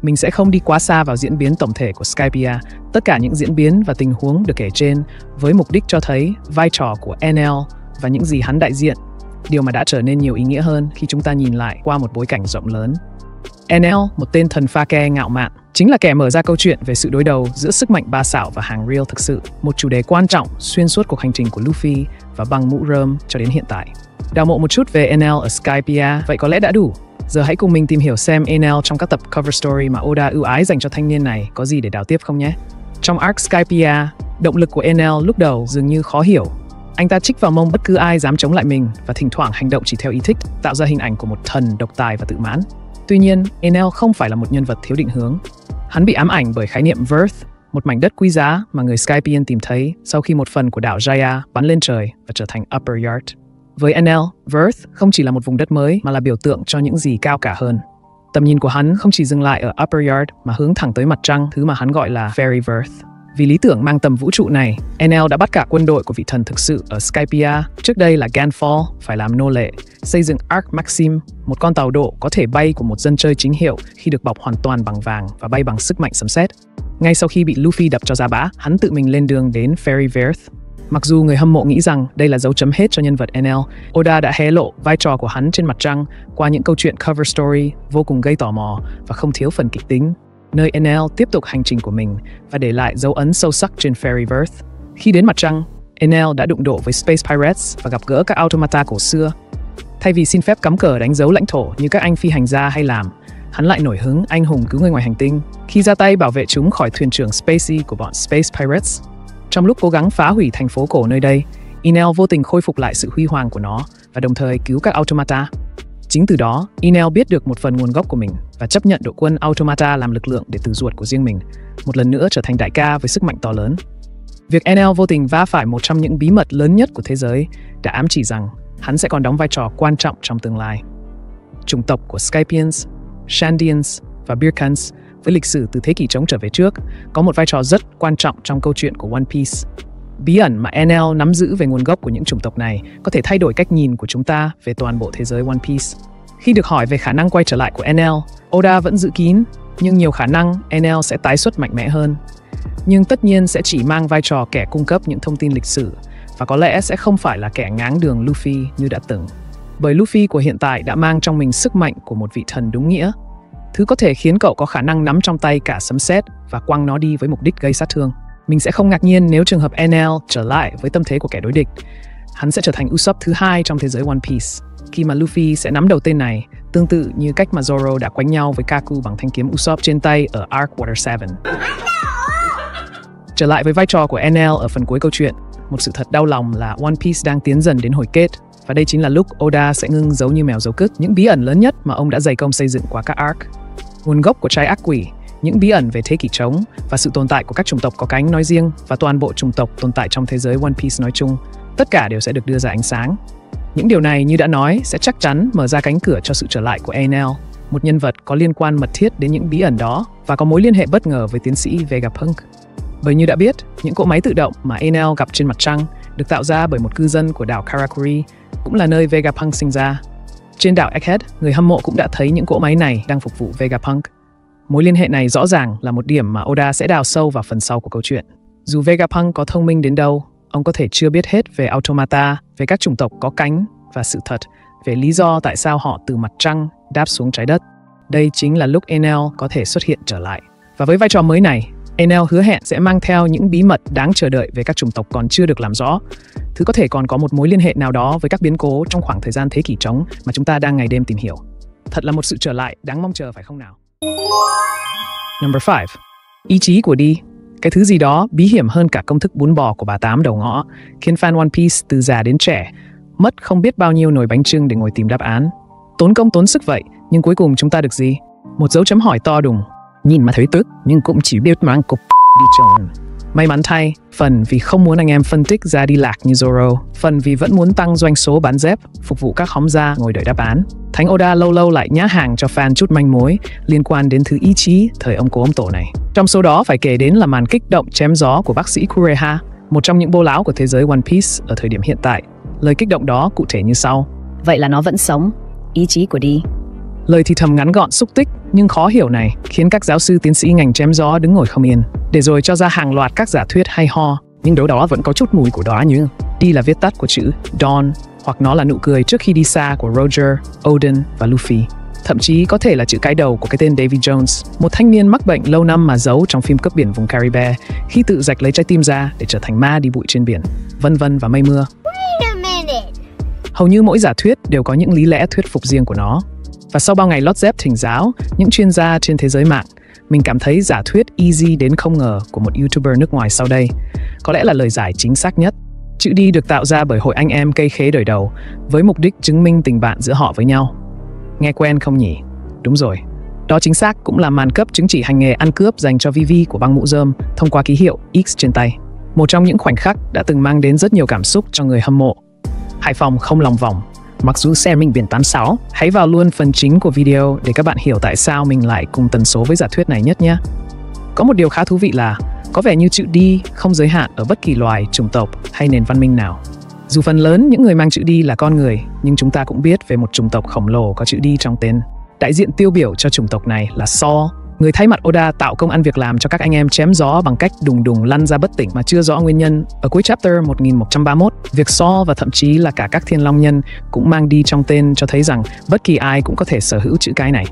Mình sẽ không đi quá xa vào diễn biến tổng thể của Skypiea. Tất cả những diễn biến và tình huống được kể trên với mục đích cho thấy vai trò của Enel và những gì hắn đại diện, điều mà đã trở nên nhiều ý nghĩa hơn khi chúng ta nhìn lại qua một bối cảnh rộng lớn. Enel, một tên thần pha ke ngạo mạn, chính là kẻ mở ra câu chuyện về sự đối đầu giữa sức mạnh ba xảo và hàng real thực sự, một chủ đề quan trọng xuyên suốt cuộc hành trình của Luffy và băng mũ rơm cho đến hiện tại. Đào mộ một chút về Enel ở Skypiea vậy có lẽ đã đủ. Giờ hãy cùng mình tìm hiểu xem Enel trong các tập cover story mà Oda ưu ái dành cho thanh niên này có gì để đào tiếp không nhé. Trong arc Skypiea, động lực của Enel lúc đầu dường như khó hiểu. Anh ta trích vào mông bất cứ ai dám chống lại mình và thỉnh thoảng hành động chỉ theo ý thích, tạo ra hình ảnh của một thần độc tài và tự mãn. Tuy nhiên, Enel không phải là một nhân vật thiếu định hướng. Hắn bị ám ảnh bởi khái niệm Verth, một mảnh đất quý giá mà người Skypian tìm thấy sau khi một phần của đảo Jaya bắn lên trời và trở thành Upper Yard. Với Enel, Verth không chỉ là một vùng đất mới mà là biểu tượng cho những gì cao cả hơn. Tầm nhìn của hắn không chỉ dừng lại ở Upper Yard mà hướng thẳng tới mặt trăng, thứ mà hắn gọi là Fairy Verth. Vì lý tưởng mang tầm vũ trụ này, Enel đã bắt cả quân đội của vị thần thực sự ở Skypia, trước đây là Ganfall, phải làm nô lệ, xây dựng Ark Maxim, một con tàu độ có thể bay của một dân chơi chính hiệu khi được bọc hoàn toàn bằng vàng và bay bằng sức mạnh sấm sét. Ngay sau khi bị Luffy đập cho ra bã, hắn tự mình lên đường đến Fairyverse. Mặc dù người hâm mộ nghĩ rằng đây là dấu chấm hết cho nhân vật Enel, Oda đã hé lộ vai trò của hắn trên mặt trăng qua những câu chuyện cover story vô cùng gây tò mò và không thiếu phần kịch tính, nơi Enel tiếp tục hành trình của mình và để lại dấu ấn sâu sắc trên Fairyverse. Khi đến mặt trăng, Enel đã đụng độ với Space Pirates và gặp gỡ các automata cổ xưa. Thay vì xin phép cắm cờ đánh dấu lãnh thổ như các anh phi hành gia hay làm, hắn lại nổi hứng anh hùng cứu người ngoài hành tinh khi ra tay bảo vệ chúng khỏi thuyền trưởng Spacey của bọn Space Pirates. Trong lúc cố gắng phá hủy thành phố cổ nơi đây, Enel vô tình khôi phục lại sự huy hoàng của nó và đồng thời cứu các automata. Chính từ đó, Enel biết được một phần nguồn gốc của mình và chấp nhận đội quân automata làm lực lượng để từ ruột của riêng mình, một lần nữa trở thành đại ca với sức mạnh to lớn. Việc Enel vô tình va phải một trong những bí mật lớn nhất của thế giới đã ám chỉ rằng hắn sẽ còn đóng vai trò quan trọng trong tương lai. Chủng tộc của Skypians, Shandians và Birkans với lịch sử từ thế kỷ trống trở về trước có một vai trò rất quan trọng trong câu chuyện của One Piece. Bí ẩn mà Enel nắm giữ về nguồn gốc của những chủng tộc này có thể thay đổi cách nhìn của chúng ta về toàn bộ thế giới One Piece. Khi được hỏi về khả năng quay trở lại của Enel, Oda vẫn giữ kín, nhưng nhiều khả năng Enel sẽ tái xuất mạnh mẽ hơn. Nhưng tất nhiên sẽ chỉ mang vai trò kẻ cung cấp những thông tin lịch sử và có lẽ sẽ không phải là kẻ ngáng đường Luffy như đã từng. Bởi Luffy của hiện tại đã mang trong mình sức mạnh của một vị thần đúng nghĩa, thứ có thể khiến cậu có khả năng nắm trong tay cả sấm sét và quăng nó đi với mục đích gây sát thương. Mình sẽ không ngạc nhiên nếu trường hợp Enel trở lại với tâm thế của kẻ đối địch. Hắn sẽ trở thành Usopp thứ hai trong thế giới One Piece, khi mà Luffy sẽ nắm đầu tên này, tương tự như cách mà Zoro đã quánh nhau với Kaku bằng thanh kiếm Usopp trên tay ở Arc Water 7. Trở lại với vai trò của Enel ở phần cuối câu chuyện, một sự thật đau lòng là One Piece đang tiến dần đến hồi kết, và đây chính là lúc Oda sẽ ngưng giấu như mèo giấu cứt những bí ẩn lớn nhất mà ông đã dày công xây dựng qua các arc. Nguồn gốc của trái ác quỷ, những bí ẩn về thế kỷ trống và sự tồn tại của các chủng tộc có cánh nói riêng và toàn bộ chủng tộc tồn tại trong thế giới One Piece nói chung, tất cả đều sẽ được đưa ra ánh sáng. Những điều này như đã nói sẽ chắc chắn mở ra cánh cửa cho sự trở lại của Enel, một nhân vật có liên quan mật thiết đến những bí ẩn đó và có mối liên hệ bất ngờ với tiến sĩ Vegapunk. Bởi như đã biết, những cỗ máy tự động mà Enel gặp trên mặt trăng được tạo ra bởi một cư dân của đảo Karakuri, cũng là nơi Vegapunk sinh ra. Trên đảo Egghead, người hâm mộ cũng đã thấy những cỗ máy này đang phục vụ Vegapunk. Mối liên hệ này rõ ràng là một điểm mà Oda sẽ đào sâu vào phần sau của câu chuyện. Dù Vegapunk có thông minh đến đâu, ông có thể chưa biết hết về automata, về các chủng tộc có cánh và sự thật, về lý do tại sao họ từ mặt trăng đáp xuống trái đất. Đây chính là lúc Enel có thể xuất hiện trở lại. Và với vai trò mới này, Enel hứa hẹn sẽ mang theo những bí mật đáng chờ đợi về các chủng tộc còn chưa được làm rõ, thứ có thể còn có một mối liên hệ nào đó với các biến cố trong khoảng thời gian thế kỷ trống mà chúng ta đang ngày đêm tìm hiểu. Thật là một sự trở lại đáng mong chờ phải không nào? Number 5. Ý chí của Đi. Cái thứ gì đó bí hiểm hơn cả công thức bún bò của bà Tám đầu ngõ, khiến fan One Piece từ già đến trẻ mất không biết bao nhiêu nồi bánh chưng để ngồi tìm đáp án. Tốn công tốn sức vậy, nhưng cuối cùng chúng ta được gì? Một dấu chấm hỏi to đùng. Nhìn mà thấy tức, nhưng cũng chỉ biết mang cục đi tròn. May mắn thay, phần vì không muốn anh em phân tích ra đi lạc như Zoro, phần vì vẫn muốn tăng doanh số bán dép, phục vụ các hóm gia ngồi đợi đáp án. Thánh Oda lâu lâu lại nhá hàng cho fan chút manh mối liên quan đến thứ ý chí thời ông cố ông tổ này. Trong số đó phải kể đến là màn kích động chém gió của bác sĩ Kureha, một trong những bô lão của thế giới One Piece ở thời điểm hiện tại. Lời kích động đó cụ thể như sau. Vậy là nó vẫn sống, ý chí của Đi. Lời thì thầm ngắn gọn xúc tích nhưng khó hiểu này khiến các giáo sư tiến sĩ ngành chém gió đứng ngồi không yên, để rồi cho ra hàng loạt các giả thuyết hay ho, nhưng đâu đó vẫn có chút mùi của đó như Đi là viết tắt của chữ Dawn, hoặc nó là nụ cười trước khi đi xa của Roger, Odin và Luffy. Thậm chí có thể là chữ cái đầu của cái tên Davy Jones, một thanh niên mắc bệnh lâu năm mà giấu trong phim cướp biển vùng Caribe khi tự rạch lấy trái tim ra để trở thành ma đi bụi trên biển, vân vân và mây mưa. Hầu như mỗi giả thuyết đều có những lý lẽ thuyết phục riêng của nó. Và sau bao ngày lót dép thỉnh giáo những chuyên gia trên thế giới mạng, mình cảm thấy giả thuyết easy đến không ngờ của một YouTuber nước ngoài sau đây có lẽ là lời giải chính xác nhất. Chữ Đi được tạo ra bởi hội anh em cây khế đời đầu với mục đích chứng minh tình bạn giữa họ với nhau. Nghe quen không nhỉ? Đúng rồi. Đó chính xác cũng là màn cấp chứng chỉ hành nghề ăn cướp dành cho Vivi của băng mũ rơm thông qua ký hiệu X trên tay. Một trong những khoảnh khắc đã từng mang đến rất nhiều cảm xúc cho người hâm mộ. Hải Phòng không lòng vòng. Mặc dù xe mình biển 86, hãy vào luôn phần chính của video để các bạn hiểu tại sao mình lại cùng tần số với giả thuyết này nhất nhé. Có một điều khá thú vị là Có vẻ như chữ D không giới hạn ở bất kỳ loài, chủng tộc hay nền văn minh nào. Dù phần lớn những người mang chữ D là con người, nhưng chúng ta cũng biết về một chủng tộc khổng lồ có chữ D trong tên. Đại diện tiêu biểu cho chủng tộc này là Saul, người thay mặt Oda tạo công ăn việc làm cho các anh em chém gió bằng cách đùng đùng lăn ra bất tỉnh mà chưa rõ nguyên nhân. Ở cuối chapter 1131, việc Saul và thậm chí là cả các thiên long nhân cũng mang D trong tên cho thấy rằng bất kỳ ai cũng có thể sở hữu chữ cái này.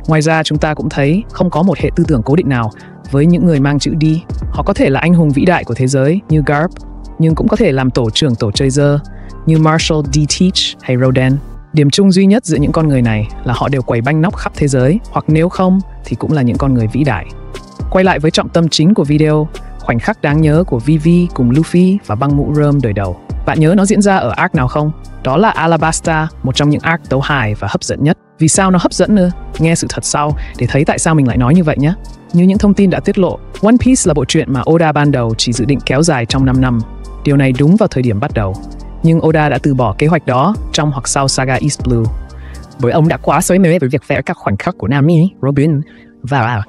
Ngoài ra chúng ta cũng thấy không có một hệ tư tưởng cố định nào với những người mang chữ D. Họ có thể là anh hùng vĩ đại của thế giới như Garp, nhưng cũng có thể làm tổ trưởng tổ chơi dơ như Marshall D. Teach hay Rodan. Điểm chung duy nhất giữa những con người này là họ đều quẩy banh nóc khắp thế giới, hoặc nếu không thì cũng là những con người vĩ đại. Quay lại với trọng tâm chính của video, khoảnh khắc đáng nhớ của Vivi cùng Luffy và băng mũ rơm đời đầu. Bạn nhớ nó diễn ra ở arc nào không? Đó là Alabasta, một trong những arc tấu hài và hấp dẫn nhất. Vì sao nó hấp dẫn nữa? Nghe sự thật sau để thấy tại sao mình lại nói như vậy nhé. Như những thông tin đã tiết lộ, One Piece là bộ truyện mà Oda ban đầu chỉ dự định kéo dài trong 5 năm. Điều này đúng vào thời điểm bắt đầu. Nhưng Oda đã từ bỏ kế hoạch đó trong hoặc sau saga East Blue. Bởi ông đã quá say mê với việc vẽ các khoảnh khắc của Nami, Robin và...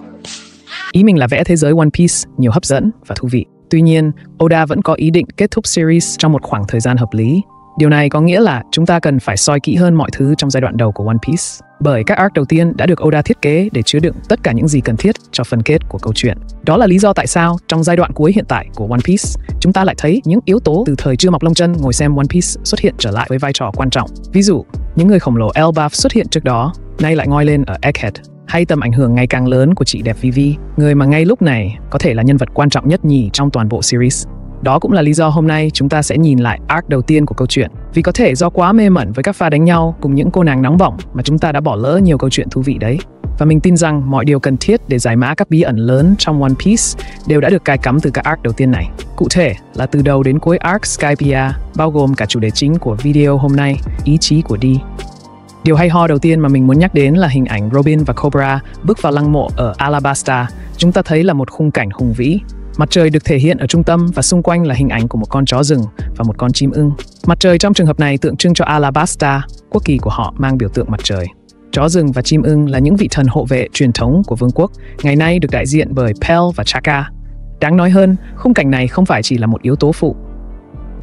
Ý mình là vẽ thế giới One Piece nhiều hấp dẫn và thú vị. Tuy nhiên, Oda vẫn có ý định kết thúc series trong một khoảng thời gian hợp lý. Điều này có nghĩa là chúng ta cần phải soi kỹ hơn mọi thứ trong giai đoạn đầu của One Piece. Bởi các arc đầu tiên đã được Oda thiết kế để chứa đựng tất cả những gì cần thiết cho phần kết của câu chuyện. Đó là lý do tại sao trong giai đoạn cuối hiện tại của One Piece, chúng ta lại thấy những yếu tố từ thời chưa mọc lông chân ngồi xem One Piece xuất hiện trở lại với vai trò quan trọng. Ví dụ, những người khổng lồ Elbaf xuất hiện trước đó, nay lại ngoi lên ở Egghead. Hay tầm ảnh hưởng ngày càng lớn của chị đẹp Vivi, người mà ngay lúc này có thể là nhân vật quan trọng nhất nhì trong toàn bộ series. Đó cũng là lý do hôm nay chúng ta sẽ nhìn lại arc đầu tiên của câu chuyện. Vì có thể do quá mê mẩn với các pha đánh nhau cùng những cô nàng nóng bỏng mà chúng ta đã bỏ lỡ nhiều câu chuyện thú vị đấy. Và mình tin rằng mọi điều cần thiết để giải mã các bí ẩn lớn trong One Piece đều đã được cài cắm từ các arc đầu tiên này. Cụ thể là từ đầu đến cuối arc Skypiea, bao gồm cả chủ đề chính của video hôm nay, ý chí của D. Điều hay ho đầu tiên mà mình muốn nhắc đến là hình ảnh Robin và Cobra bước vào lăng mộ ở Alabasta. Chúng ta thấy là một khung cảnh hùng vĩ. Mặt trời được thể hiện ở trung tâm và xung quanh là hình ảnh của một con chó rừng và một con chim ưng. Mặt trời trong trường hợp này tượng trưng cho Alabasta, quốc kỳ của họ mang biểu tượng mặt trời. Chó rừng và chim ưng là những vị thần hộ vệ truyền thống của vương quốc, ngày nay được đại diện bởi Pell và Chaka. Đáng nói hơn, khung cảnh này không phải chỉ là một yếu tố phụ.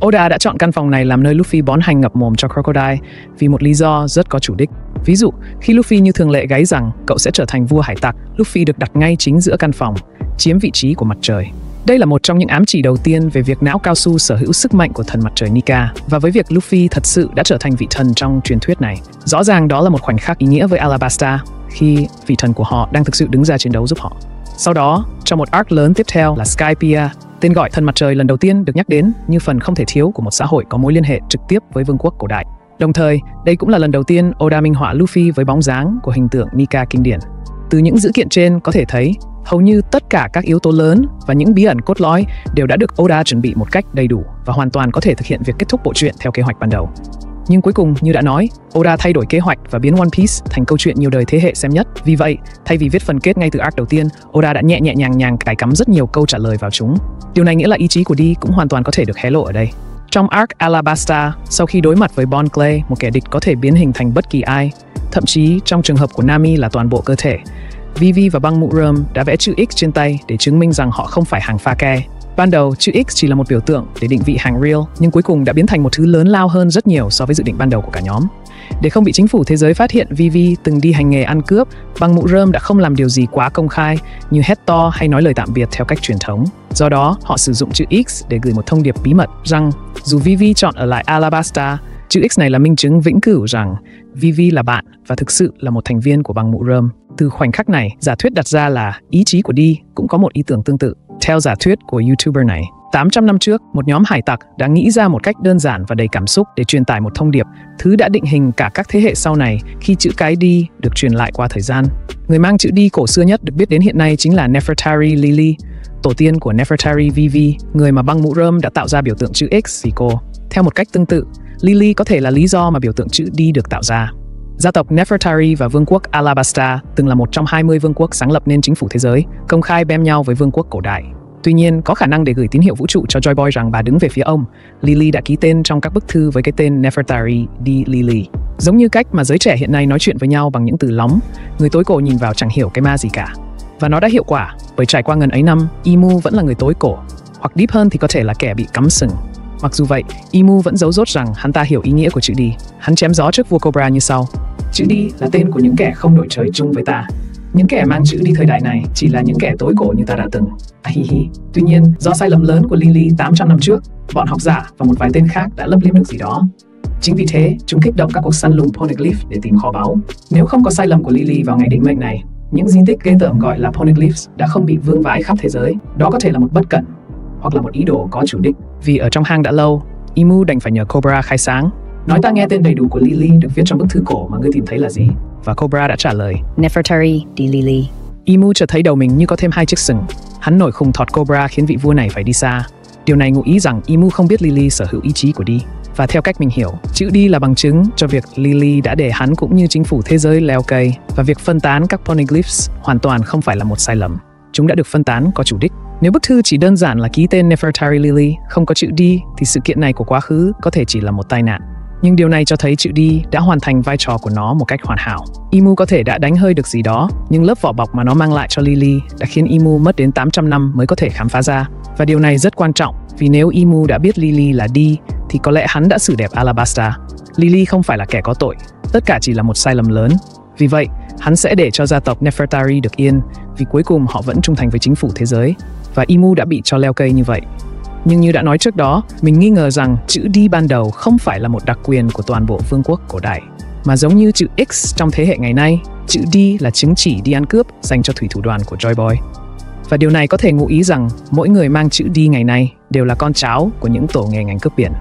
Oda đã chọn căn phòng này làm nơi Luffy bón hành ngập mồm cho Crocodile vì một lý do rất có chủ đích. Ví dụ, khi Luffy như thường lệ gáy rằng cậu sẽ trở thành vua hải tặc, Luffy được đặt ngay chính giữa căn phòng, chiếm vị trí của mặt trời. Đây là một trong những ám chỉ đầu tiên về việc não cao su sở hữu sức mạnh của thần mặt trời Nika, và với việc Luffy thật sự đã trở thành vị thần trong truyền thuyết này. Rõ ràng đó là một khoảnh khắc ý nghĩa với Alabasta khi vị thần của họ đang thực sự đứng ra chiến đấu giúp họ. Sau đó, trong một arc lớn tiếp theo là Skypiea, tên gọi thần mặt trời lần đầu tiên được nhắc đến như phần không thể thiếu của một xã hội có mối liên hệ trực tiếp với vương quốc cổ đại. Đồng thời, đây cũng là lần đầu tiên Oda minh họa Luffy với bóng dáng của hình tượng Nika kinh điển. Từ những dữ kiện trên có thể thấy, hầu như tất cả các yếu tố lớn và những bí ẩn cốt lõi đều đã được Oda chuẩn bị một cách đầy đủ và hoàn toàn có thể thực hiện việc kết thúc bộ truyện theo kế hoạch ban đầu. Nhưng cuối cùng, như đã nói, Oda thay đổi kế hoạch và biến One Piece thành câu chuyện nhiều đời thế hệ xem nhất. Vì vậy, thay vì viết phần kết ngay từ arc đầu tiên, Oda đã nhẹ nhàng cài cắm rất nhiều câu trả lời vào chúng. Điều này nghĩa là ý chí của D cũng hoàn toàn có thể được hé lộ ở đây. Trong arc Alabasta, sau khi đối mặt với Bon Clay, một kẻ địch có thể biến hình thành bất kỳ ai, thậm chí trong trường hợp của Nami là toàn bộ cơ thể, Vivi và băng mũ rơm đã vẽ chữ X trên tay để chứng minh rằng họ không phải hàng pha ke. Ban đầu, chữ X chỉ là một biểu tượng để định vị hàng real, nhưng cuối cùng đã biến thành một thứ lớn lao hơn rất nhiều so với dự định ban đầu của cả nhóm. Để không bị chính phủ thế giới phát hiện Vivi từng đi hành nghề ăn cướp, băng mũ rơm đã không làm điều gì quá công khai như hét to hay nói lời tạm biệt theo cách truyền thống. Do đó, họ sử dụng chữ X để gửi một thông điệp bí mật rằng dù Vivi chọn ở lại Alabasta, chữ X này là minh chứng vĩnh cửu rằng Vivi là bạn và thực sự là một thành viên của băng mũ rơm. Từ khoảnh khắc này, giả thuyết đặt ra là ý chí của D cũng có một ý tưởng tương tự. Theo giả thuyết của YouTuber này, 800 năm trước, một nhóm hải tặc đã nghĩ ra một cách đơn giản và đầy cảm xúc để truyền tải một thông điệp, thứ đã định hình cả các thế hệ sau này khi chữ cái D được truyền lại qua thời gian. Người mang chữ D cổ xưa nhất được biết đến hiện nay chính là Nefertari Lily, tổ tiên của Nefertari Vivi, người mà băng mũ rơm đã tạo ra biểu tượng chữ X vì cô. Theo một cách tương tự, Lily có thể là lý do mà biểu tượng chữ D được tạo ra. Gia tộc Nefertari và vương quốc Alabasta từng là một trong 20 vương quốc sáng lập nên chính phủ thế giới, công khai bem nhau với vương quốc cổ đại. Tuy nhiên, có khả năng để gửi tín hiệu vũ trụ cho Joy Boy rằng bà đứng về phía ông, Lily đã ký tên trong các bức thư với cái tên Nefertari D. Lily. Giống như cách mà giới trẻ hiện nay nói chuyện với nhau bằng những từ lóng, người tối cổ nhìn vào chẳng hiểu cái ma gì cả. Và nó đã hiệu quả, bởi trải qua ngần ấy năm, Imu vẫn là người tối cổ. Hoặc deep hơn thì có thể là kẻ bị cắm sừng. Mặc dù vậy, Imu vẫn giấu dốt rằng hắn ta hiểu ý nghĩa của chữ D. Hắn chém gió trước vua Cobra như sau: chữ D là tên của những kẻ không đổi trời chung với ta. Những kẻ mang chữ D thời đại này chỉ là những kẻ tối cổ như ta đã từng. Ahihi. Tuy nhiên, do sai lầm lớn của Lily 800 năm trước, bọn học giả và một vài tên khác đã lấp liếm được gì đó. Chính vì thế, chúng kích động các cuộc săn lùng Poneglyph để tìm kho báu. Nếu không có sai lầm của Lily vào ngày định mệnh này, những di tích ghê tởm gọi là Poneglyphs đã không bị vương vãi khắp thế giới. Đó có thể là một bất cẩn, hoặc là một ý đồ có chủ đích. Vì ở trong hang đã lâu, Imu đành phải nhờ Cobra khai sáng. Nói ta nghe tên đầy đủ của Lily được viết trong bức thư cổ mà ngươi tìm thấy là gì? Và Cobra đã trả lời: Nefertari di Lily. Imu chợt thấy đầu mình như có thêm 2 chiếc sừng. Hắn nổi khùng thọt Cobra khiến vị vua này phải đi xa. Điều này ngụ ý rằng Imu không biết Lily sở hữu ý chí của D. Và theo cách mình hiểu, chữ D là bằng chứng cho việc Lily đã để hắn cũng như chính phủ thế giới leo cây, và việc phân tán các Poneglyphs hoàn toàn không phải là một sai lầm. Chúng đã được phân tán có chủ đích. Nếu bức thư chỉ đơn giản là ký tên Nefertari Lily, không có chữ D, thì sự kiện này của quá khứ có thể chỉ là một tai nạn. Nhưng điều này cho thấy chữ D đã hoàn thành vai trò của nó một cách hoàn hảo. Imu có thể đã đánh hơi được gì đó, nhưng lớp vỏ bọc mà nó mang lại cho Lily đã khiến Imu mất đến 800 năm mới có thể khám phá ra. Và điều này rất quan trọng, vì nếu Imu đã biết Lily là D, thì có lẽ hắn đã xử đẹp Alabasta. Lily không phải là kẻ có tội, tất cả chỉ là một sai lầm lớn. Vì vậy, hắn sẽ để cho gia tộc Nefertari được yên, vì cuối cùng họ vẫn trung thành với chính phủ thế giới. Và Imu đã bị cho leo cây như vậy. Nhưng như đã nói trước đó, mình nghi ngờ rằng chữ D ban đầu không phải là một đặc quyền của toàn bộ vương quốc cổ đại, mà giống như chữ X trong thế hệ ngày nay, chữ D là chứng chỉ đi ăn cướp dành cho thủy thủ đoàn của Joy Boy. Và điều này có thể ngụ ý rằng mỗi người mang chữ D ngày nay đều là con cháu của những tổ nghề ngành cướp biển.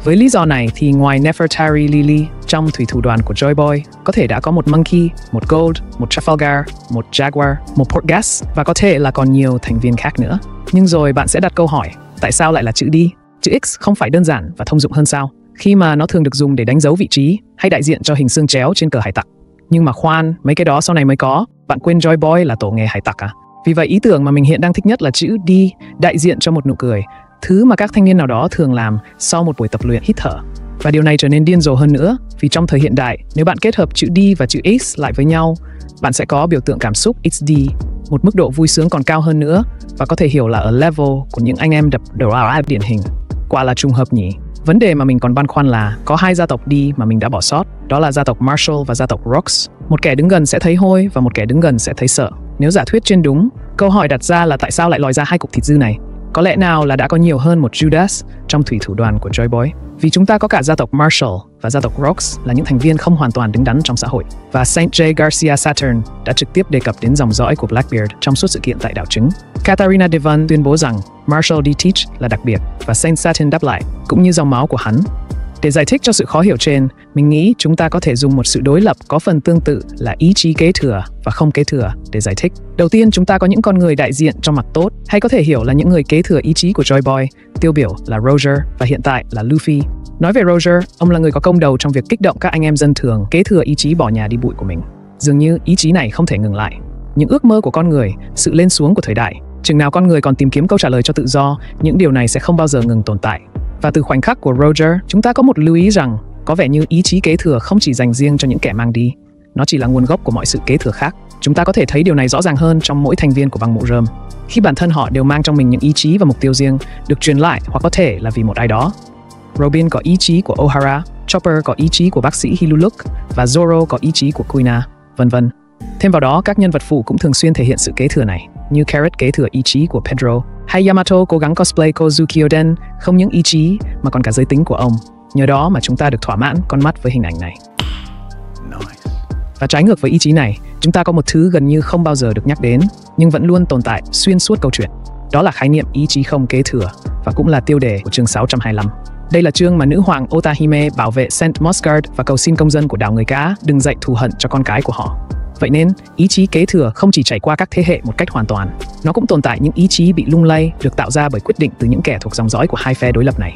Với lý do này thì ngoài Nefertari Lily trong thủy thủ đoàn của Joy Boy, có thể đã có một Monkey, một Gold, một Trafalgar, một Jaguar, một Portgas và có thể là còn nhiều thành viên khác nữa. Nhưng rồi bạn sẽ đặt câu hỏi, tại sao lại là chữ D? Chữ X không phải đơn giản và thông dụng hơn sao? Khi mà nó thường được dùng để đánh dấu vị trí hay đại diện cho hình xương chéo trên cờ hải tặc. Nhưng mà khoan, mấy cái đó sau này mới có. Bạn quên Joy Boy là tổ nghề hải tặc à? Vì vậy ý tưởng mà mình hiện đang thích nhất là chữ D đại diện cho một nụ cười, thứ mà các thanh niên nào đó thường làm sau một buổi tập luyện hít thở. Và điều này trở nên điên rồ hơn nữa, vì trong thời hiện đại, nếu bạn kết hợp chữ D và chữ X lại với nhau, bạn sẽ có biểu tượng cảm xúc XD, một mức độ vui sướng còn cao hơn nữa, và có thể hiểu là ở level của những anh em đập đầu điển hình. Quả là trùng hợp nhỉ. Vấn đề mà mình còn băn khoăn là có 2 gia tộc D mà mình đã bỏ sót, đó là gia tộc Marshall và gia tộc Rocks. Một kẻ đứng gần sẽ thấy hôi và một kẻ đứng gần sẽ thấy sợ. Nếu giả thuyết trên đúng, câu hỏi đặt ra là tại sao lại lòi ra 2 cục thịt dư này? Có lẽ nào là đã có nhiều hơn một Judas trong thủy thủ đoàn của Joy Boy? Vì chúng ta có cả gia tộc Marshall và gia tộc Rocks là những thành viên không hoàn toàn đứng đắn trong xã hội. Và Saint J. Garcia Saturn đã trực tiếp đề cập đến dòng dõi của Blackbeard trong suốt sự kiện tại đảo trứng. Katharina Devon tuyên bố rằng Marshall D. Teach là đặc biệt và Saint Saturn đáp lại, cũng như dòng máu của hắn. Để giải thích cho sự khó hiểu trên, mình nghĩ chúng ta có thể dùng một sự đối lập có phần tương tự là ý chí kế thừa và không kế thừa để giải thích. Đầu tiên, chúng ta có những con người đại diện trong mặt tốt, hay có thể hiểu là những người kế thừa ý chí của Joy Boy, tiêu biểu là Roger và hiện tại là Luffy. Nói về Roger, ông là người có công đầu trong việc kích động các anh em dân thường kế thừa ý chí bỏ nhà đi bụi của mình. Dường như ý chí này không thể ngừng lại. Những ước mơ của con người, sự lên xuống của thời đại, chừng nào con người còn tìm kiếm câu trả lời cho tự do, những điều này sẽ không bao giờ ngừng tồn tại. Và từ khoảnh khắc của Roger, chúng ta có một lưu ý rằng có vẻ như ý chí kế thừa không chỉ dành riêng cho những kẻ mang đi, nó chỉ là nguồn gốc của mọi sự kế thừa khác. Chúng ta có thể thấy điều này rõ ràng hơn trong mỗi thành viên của băng mũ rơm, khi bản thân họ đều mang trong mình những ý chí và mục tiêu riêng, được truyền lại hoặc có thể là vì một ai đó. Robin có ý chí của O'Hara, Chopper có ý chí của bác sĩ Hiluluk và Zoro có ý chí của Kuina, vân vân. Thêm vào đó, các nhân vật phụ cũng thường xuyên thể hiện sự kế thừa này, như Carrot kế thừa ý chí của Pedro, hay Yamato cố gắng cosplay Kozuki Oden, không những ý chí mà còn cả giới tính của ông. Nhờ đó mà chúng ta được thỏa mãn con mắt với hình ảnh này. Và trái ngược với ý chí này, chúng ta có một thứ gần như không bao giờ được nhắc đến, nhưng vẫn luôn tồn tại xuyên suốt câu chuyện. Đó là khái niệm ý chí không kế thừa, và cũng là tiêu đề của chương 625. Đây là chương mà nữ hoàng Otahime bảo vệ Saint Mosgard và cầu xin công dân của đảo người cá đừng dạy thù hận cho con cái của họ. Vậy nên, ý chí kế thừa không chỉ trải qua các thế hệ một cách hoàn toàn, nó cũng tồn tại những ý chí bị lung lay được tạo ra bởi quyết định từ những kẻ thuộc dòng dõi của hai phe đối lập này.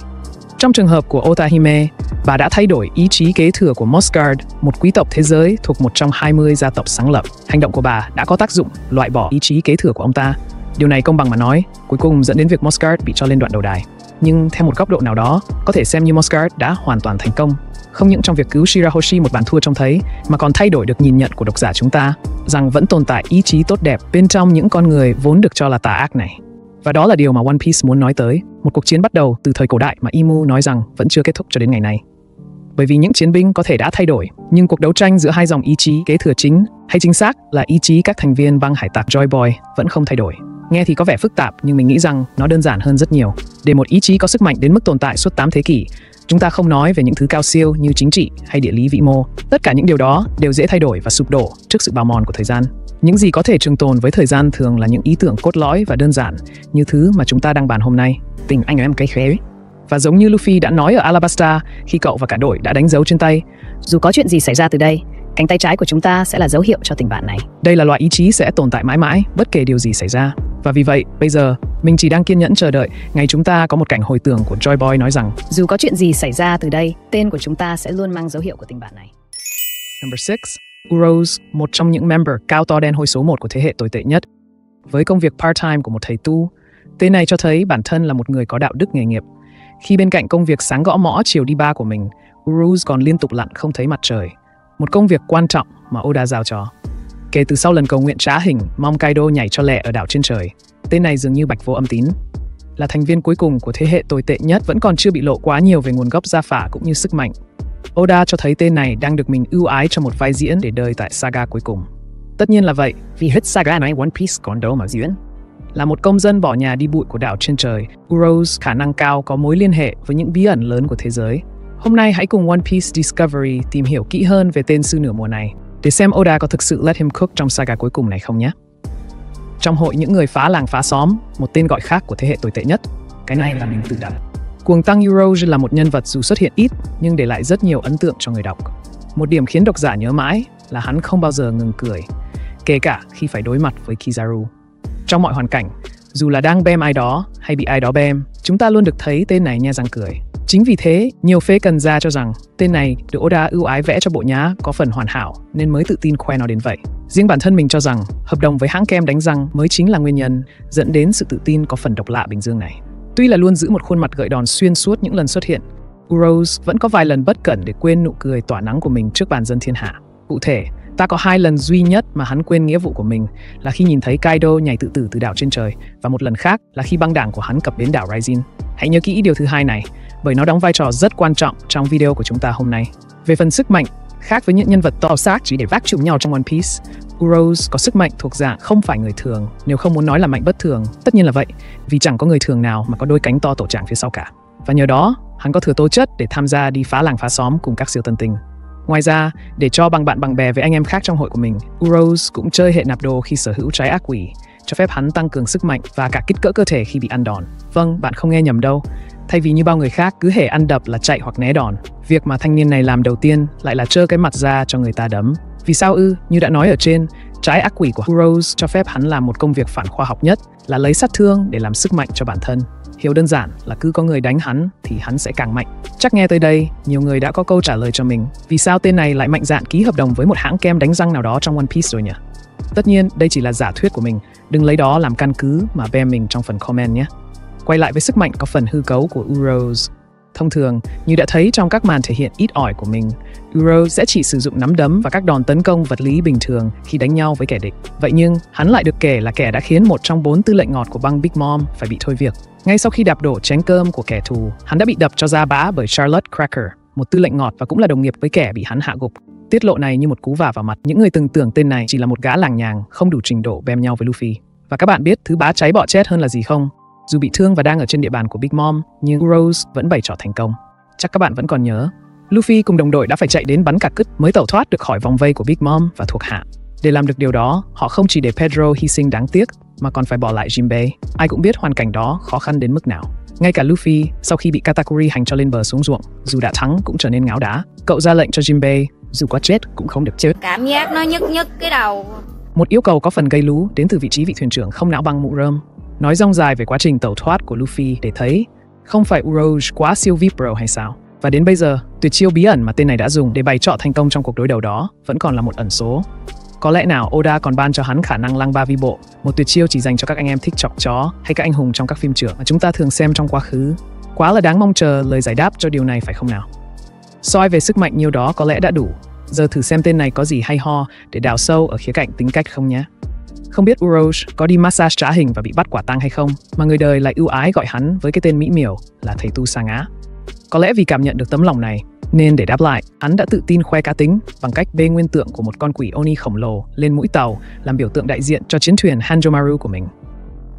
Trong trường hợp của Otahime, bà đã thay đổi ý chí kế thừa của Mosgard, một quý tộc thế giới thuộc một trong 20 gia tộc sáng lập. Hành động của bà đã có tác dụng loại bỏ ý chí kế thừa của ông ta. Điều này công bằng mà nói, cuối cùng dẫn đến việc Mosgard bị cho lên đoạn đầu đài. Nhưng theo một góc độ nào đó, có thể xem như Mosgard đã hoàn toàn thành công. Không những trong việc cứu Shirahoshi một bàn thua trông thấy, mà còn thay đổi được nhìn nhận của độc giả chúng ta. rằng vẫn tồn tại ý chí tốt đẹp bên trong những con người vốn được cho là tà ác này. Và đó là điều mà One Piece muốn nói tới, một cuộc chiến bắt đầu từ thời cổ đại mà Imu nói rằng vẫn chưa kết thúc cho đến ngày nay. Bởi vì những chiến binh có thể đã thay đổi, nhưng cuộc đấu tranh giữa hai dòng ý chí kế thừa chính, hay chính xác là ý chí các thành viên băng hải tặc Joy Boy vẫn không thay đổi. Nghe thì có vẻ phức tạp, nhưng mình nghĩ rằng nó đơn giản hơn rất nhiều. Để một ý chí có sức mạnh đến mức tồn tại suốt 8 thế kỷ, chúng ta không nói về những thứ cao siêu như chính trị hay địa lý vĩ mô. Tất cả những điều đó đều dễ thay đổi và sụp đổ trước sự bào mòn của thời gian. Những gì có thể trường tồn với thời gian thường là những ý tưởng cốt lõi và đơn giản, như thứ mà chúng ta đang bàn hôm nay, tình anh em cái khế. Và giống như Luffy đã nói ở Alabasta khi cậu và cả đội đã đánh dấu trên tay, dù có chuyện gì xảy ra từ đây, cánh tay trái của chúng ta sẽ là dấu hiệu cho tình bạn này. Đây là loại ý chí sẽ tồn tại mãi mãi, bất kể điều gì xảy ra. Và vì vậy, bây giờ, mình chỉ đang kiên nhẫn chờ đợi ngày chúng ta có một cảnh hồi tưởng của Joy Boy nói rằng dù có chuyện gì xảy ra từ đây, tên của chúng ta sẽ luôn mang dấu hiệu của tình bạn này. Number 6. Uros, một trong những member cao to đen hôi số 1 của thế hệ tồi tệ nhất. Với công việc part-time của một thầy tu, tên này cho thấy bản thân là một người có đạo đức nghề nghiệp. Khi bên cạnh công việc sáng gõ mõ chiều đi ba của mình, Uros còn liên tục lặn không thấy mặt trời. Một công việc quan trọng mà Oda giao cho. Kể từ sau lần cầu nguyện trá hình mong Kaido nhảy cho lẹ ở đảo trên trời, tên này dường như bạch vô âm tín. Là thành viên cuối cùng của thế hệ tồi tệ nhất, vẫn còn chưa bị lộ quá nhiều về nguồn gốc gia phả cũng như sức mạnh. Oda cho thấy tên này đang được mình ưu ái cho một vai diễn để đời tại saga cuối cùng. Tất nhiên là vậy, vì hết saga này One Piece còn đâu mà diễn. Là một công dân bỏ nhà đi bụi của đảo trên trời, Uros khả năng cao có mối liên hệ với những bí ẩn lớn của thế giới. Hôm nay hãy cùng One Piece Discovery tìm hiểu kỹ hơn về tên sư nửa mùa này, để xem Oda có thực sự let him cook trong saga cuối cùng này không nhé. Trong hội những người phá làng phá xóm, một tên gọi khác của thế hệ tồi tệ nhất, cái này là mình tự đặt. Cuồng tăng Uros là một nhân vật dù xuất hiện ít nhưng để lại rất nhiều ấn tượng cho người đọc. Một điểm khiến độc giả nhớ mãi là hắn không bao giờ ngừng cười, kể cả khi phải đối mặt với Kizaru. Trong mọi hoàn cảnh, dù là đang bem ai đó hay bị ai đó bem, chúng ta luôn được thấy tên này nhe răng cười. Chính vì thế, nhiều phê cần ra cho rằng tên này được Oda ưu ái vẽ cho bộ nhá có phần hoàn hảo nên mới tự tin khoe nó đến vậy. Riêng bản thân mình cho rằng hợp đồng với hãng kem đánh răng mới chính là nguyên nhân dẫn đến sự tự tin có phần độc lạ Bình Dương này. Tuy là luôn giữ một khuôn mặt gợi đòn xuyên suốt những lần xuất hiện, Uros vẫn có vài lần bất cẩn để quên nụ cười tỏa nắng của mình trước bàn dân thiên hạ. Cụ thể, ta có 2 lần duy nhất mà hắn quên nghĩa vụ của mình là khi nhìn thấy Kaido nhảy tự tử từ đảo trên trời, và một lần khác là khi băng đảng của hắn cập bến đảo Raisin. Hãy nhớ kỹ điều thứ hai này, bởi nó đóng vai trò rất quan trọng trong video của chúng ta hôm nay. Về phần sức mạnh, khác với những nhân vật to xác chỉ để vác chụm nhau trong One Piece, Uros có sức mạnh thuộc dạng không phải người thường, nếu không muốn nói là mạnh bất thường. Tất nhiên là vậy, vì chẳng có người thường nào mà có đôi cánh to tổ trạng phía sau cả. Và nhờ đó, hắn có thừa tố chất để tham gia đi phá làng phá xóm cùng các siêu tân tinh. Ngoài ra, để cho bằng bạn bằng bè với anh em khác trong hội của mình, Uros cũng chơi hệ nạp đồ khi sở hữu trái ác quỷ, cho phép hắn tăng cường sức mạnh và cả kích cỡ cơ thể khi bị ăn đòn. Vâng, bạn không nghe nhầm đâu. Thay vì như bao người khác cứ hễ ăn đập là chạy hoặc né đòn, việc mà thanh niên này làm đầu tiên lại là trơ cái mặt ra cho người ta đấm. Vì sao ư? Như đã nói ở trên, trái ác quỷ của Uros cho phép hắn làm một công việc phản khoa học nhất là lấy sát thương để làm sức mạnh cho bản thân. Hiểu đơn giản là cứ có người đánh hắn thì hắn sẽ càng mạnh. Chắc nghe tới đây, nhiều người đã có câu trả lời cho mình vì sao tên này lại mạnh dạn ký hợp đồng với một hãng kem đánh răng nào đó trong One Piece rồi nhỉ? Tất nhiên, đây chỉ là giả thuyết của mình, đừng lấy đó làm căn cứ mà bem mình trong phần comment nhé. Quay lại với sức mạnh có phần hư cấu của Uros. Thông thường, như đã thấy trong các màn thể hiện ít ỏi của mình, Uros sẽ chỉ sử dụng nắm đấm và các đòn tấn công vật lý bình thường khi đánh nhau với kẻ địch. Vậy nhưng, hắn lại được kể là kẻ đã khiến một trong 4 tư lệnh ngọt của băng Big Mom phải bị thôi việc. Ngay sau khi đạp đổ chén cơm của kẻ thù, hắn đã bị đập cho ra bã bởi Charlotte Cracker, một tư lệnh ngọt và cũng là đồng nghiệp với kẻ bị hắn hạ gục. Tiết lộ này như một cú vả vào mặt những người từng tưởng tên này chỉ là một gã làng nhàng không đủ trình độ bem nhau với Luffy. Và các bạn biết thứ bá cháy bọ chết hơn là gì không? Dù bị thương và đang ở trên địa bàn của Big Mom, nhưng Uros vẫn bày trò thành công. Chắc các bạn vẫn còn nhớ, Luffy cùng đồng đội đã phải chạy đến bắn cả cứt mới tẩu thoát được khỏi vòng vây của Big Mom và thuộc hạ. Để làm được điều đó, họ không chỉ để Pedro hy sinh đáng tiếc, mà còn phải bỏ lại Jinbei. Ai cũng biết hoàn cảnh đó khó khăn đến mức nào. Ngay cả Luffy, sau khi bị Katakuri hành cho lên bờ xuống ruộng, dù đã thắng cũng trở nên ngáo đá. Cậu ra lệnh cho Jinbei, dù có chết cũng không được chết. Cảm giác nó nhức nhức cái đầu. Một yêu cầu có phần gây lú đến từ vị trí vị thuyền trưởng không não băng mũ rơm. Nói rông dài về quá trình tẩu thoát của Luffy để thấy không phải Uros quá siêu VIP Pro hay sao. Và đến bây giờ, tuyệt chiêu bí ẩn mà tên này đã dùng để bày trọ thành công trong cuộc đối đầu đó vẫn còn là một ẩn số. Có lẽ nào Oda còn ban cho hắn khả năng lăng ba vi bộ, một tuyệt chiêu chỉ dành cho các anh em thích chọc chó hay các anh hùng trong các phim trưởng mà chúng ta thường xem trong quá khứ. Quá là đáng mong chờ lời giải đáp cho điều này phải không nào? Soi về sức mạnh nhiêu đó có lẽ đã đủ. Giờ thử xem tên này có gì hay ho để đào sâu ở khía cạnh tính cách không nhé. Không biết Urosh có đi massage trá hình và bị bắt quả tang hay không, mà người đời lại ưu ái gọi hắn với cái tên mỹ miều là thầy tu sa ngã. Có lẽ vì cảm nhận được tấm lòng này, nên để đáp lại, hắn đã tự tin khoe cá tính bằng cách bê nguyên tượng của một con quỷ Oni khổng lồ lên mũi tàu làm biểu tượng đại diện cho chiến thuyền Hanjomaru của mình.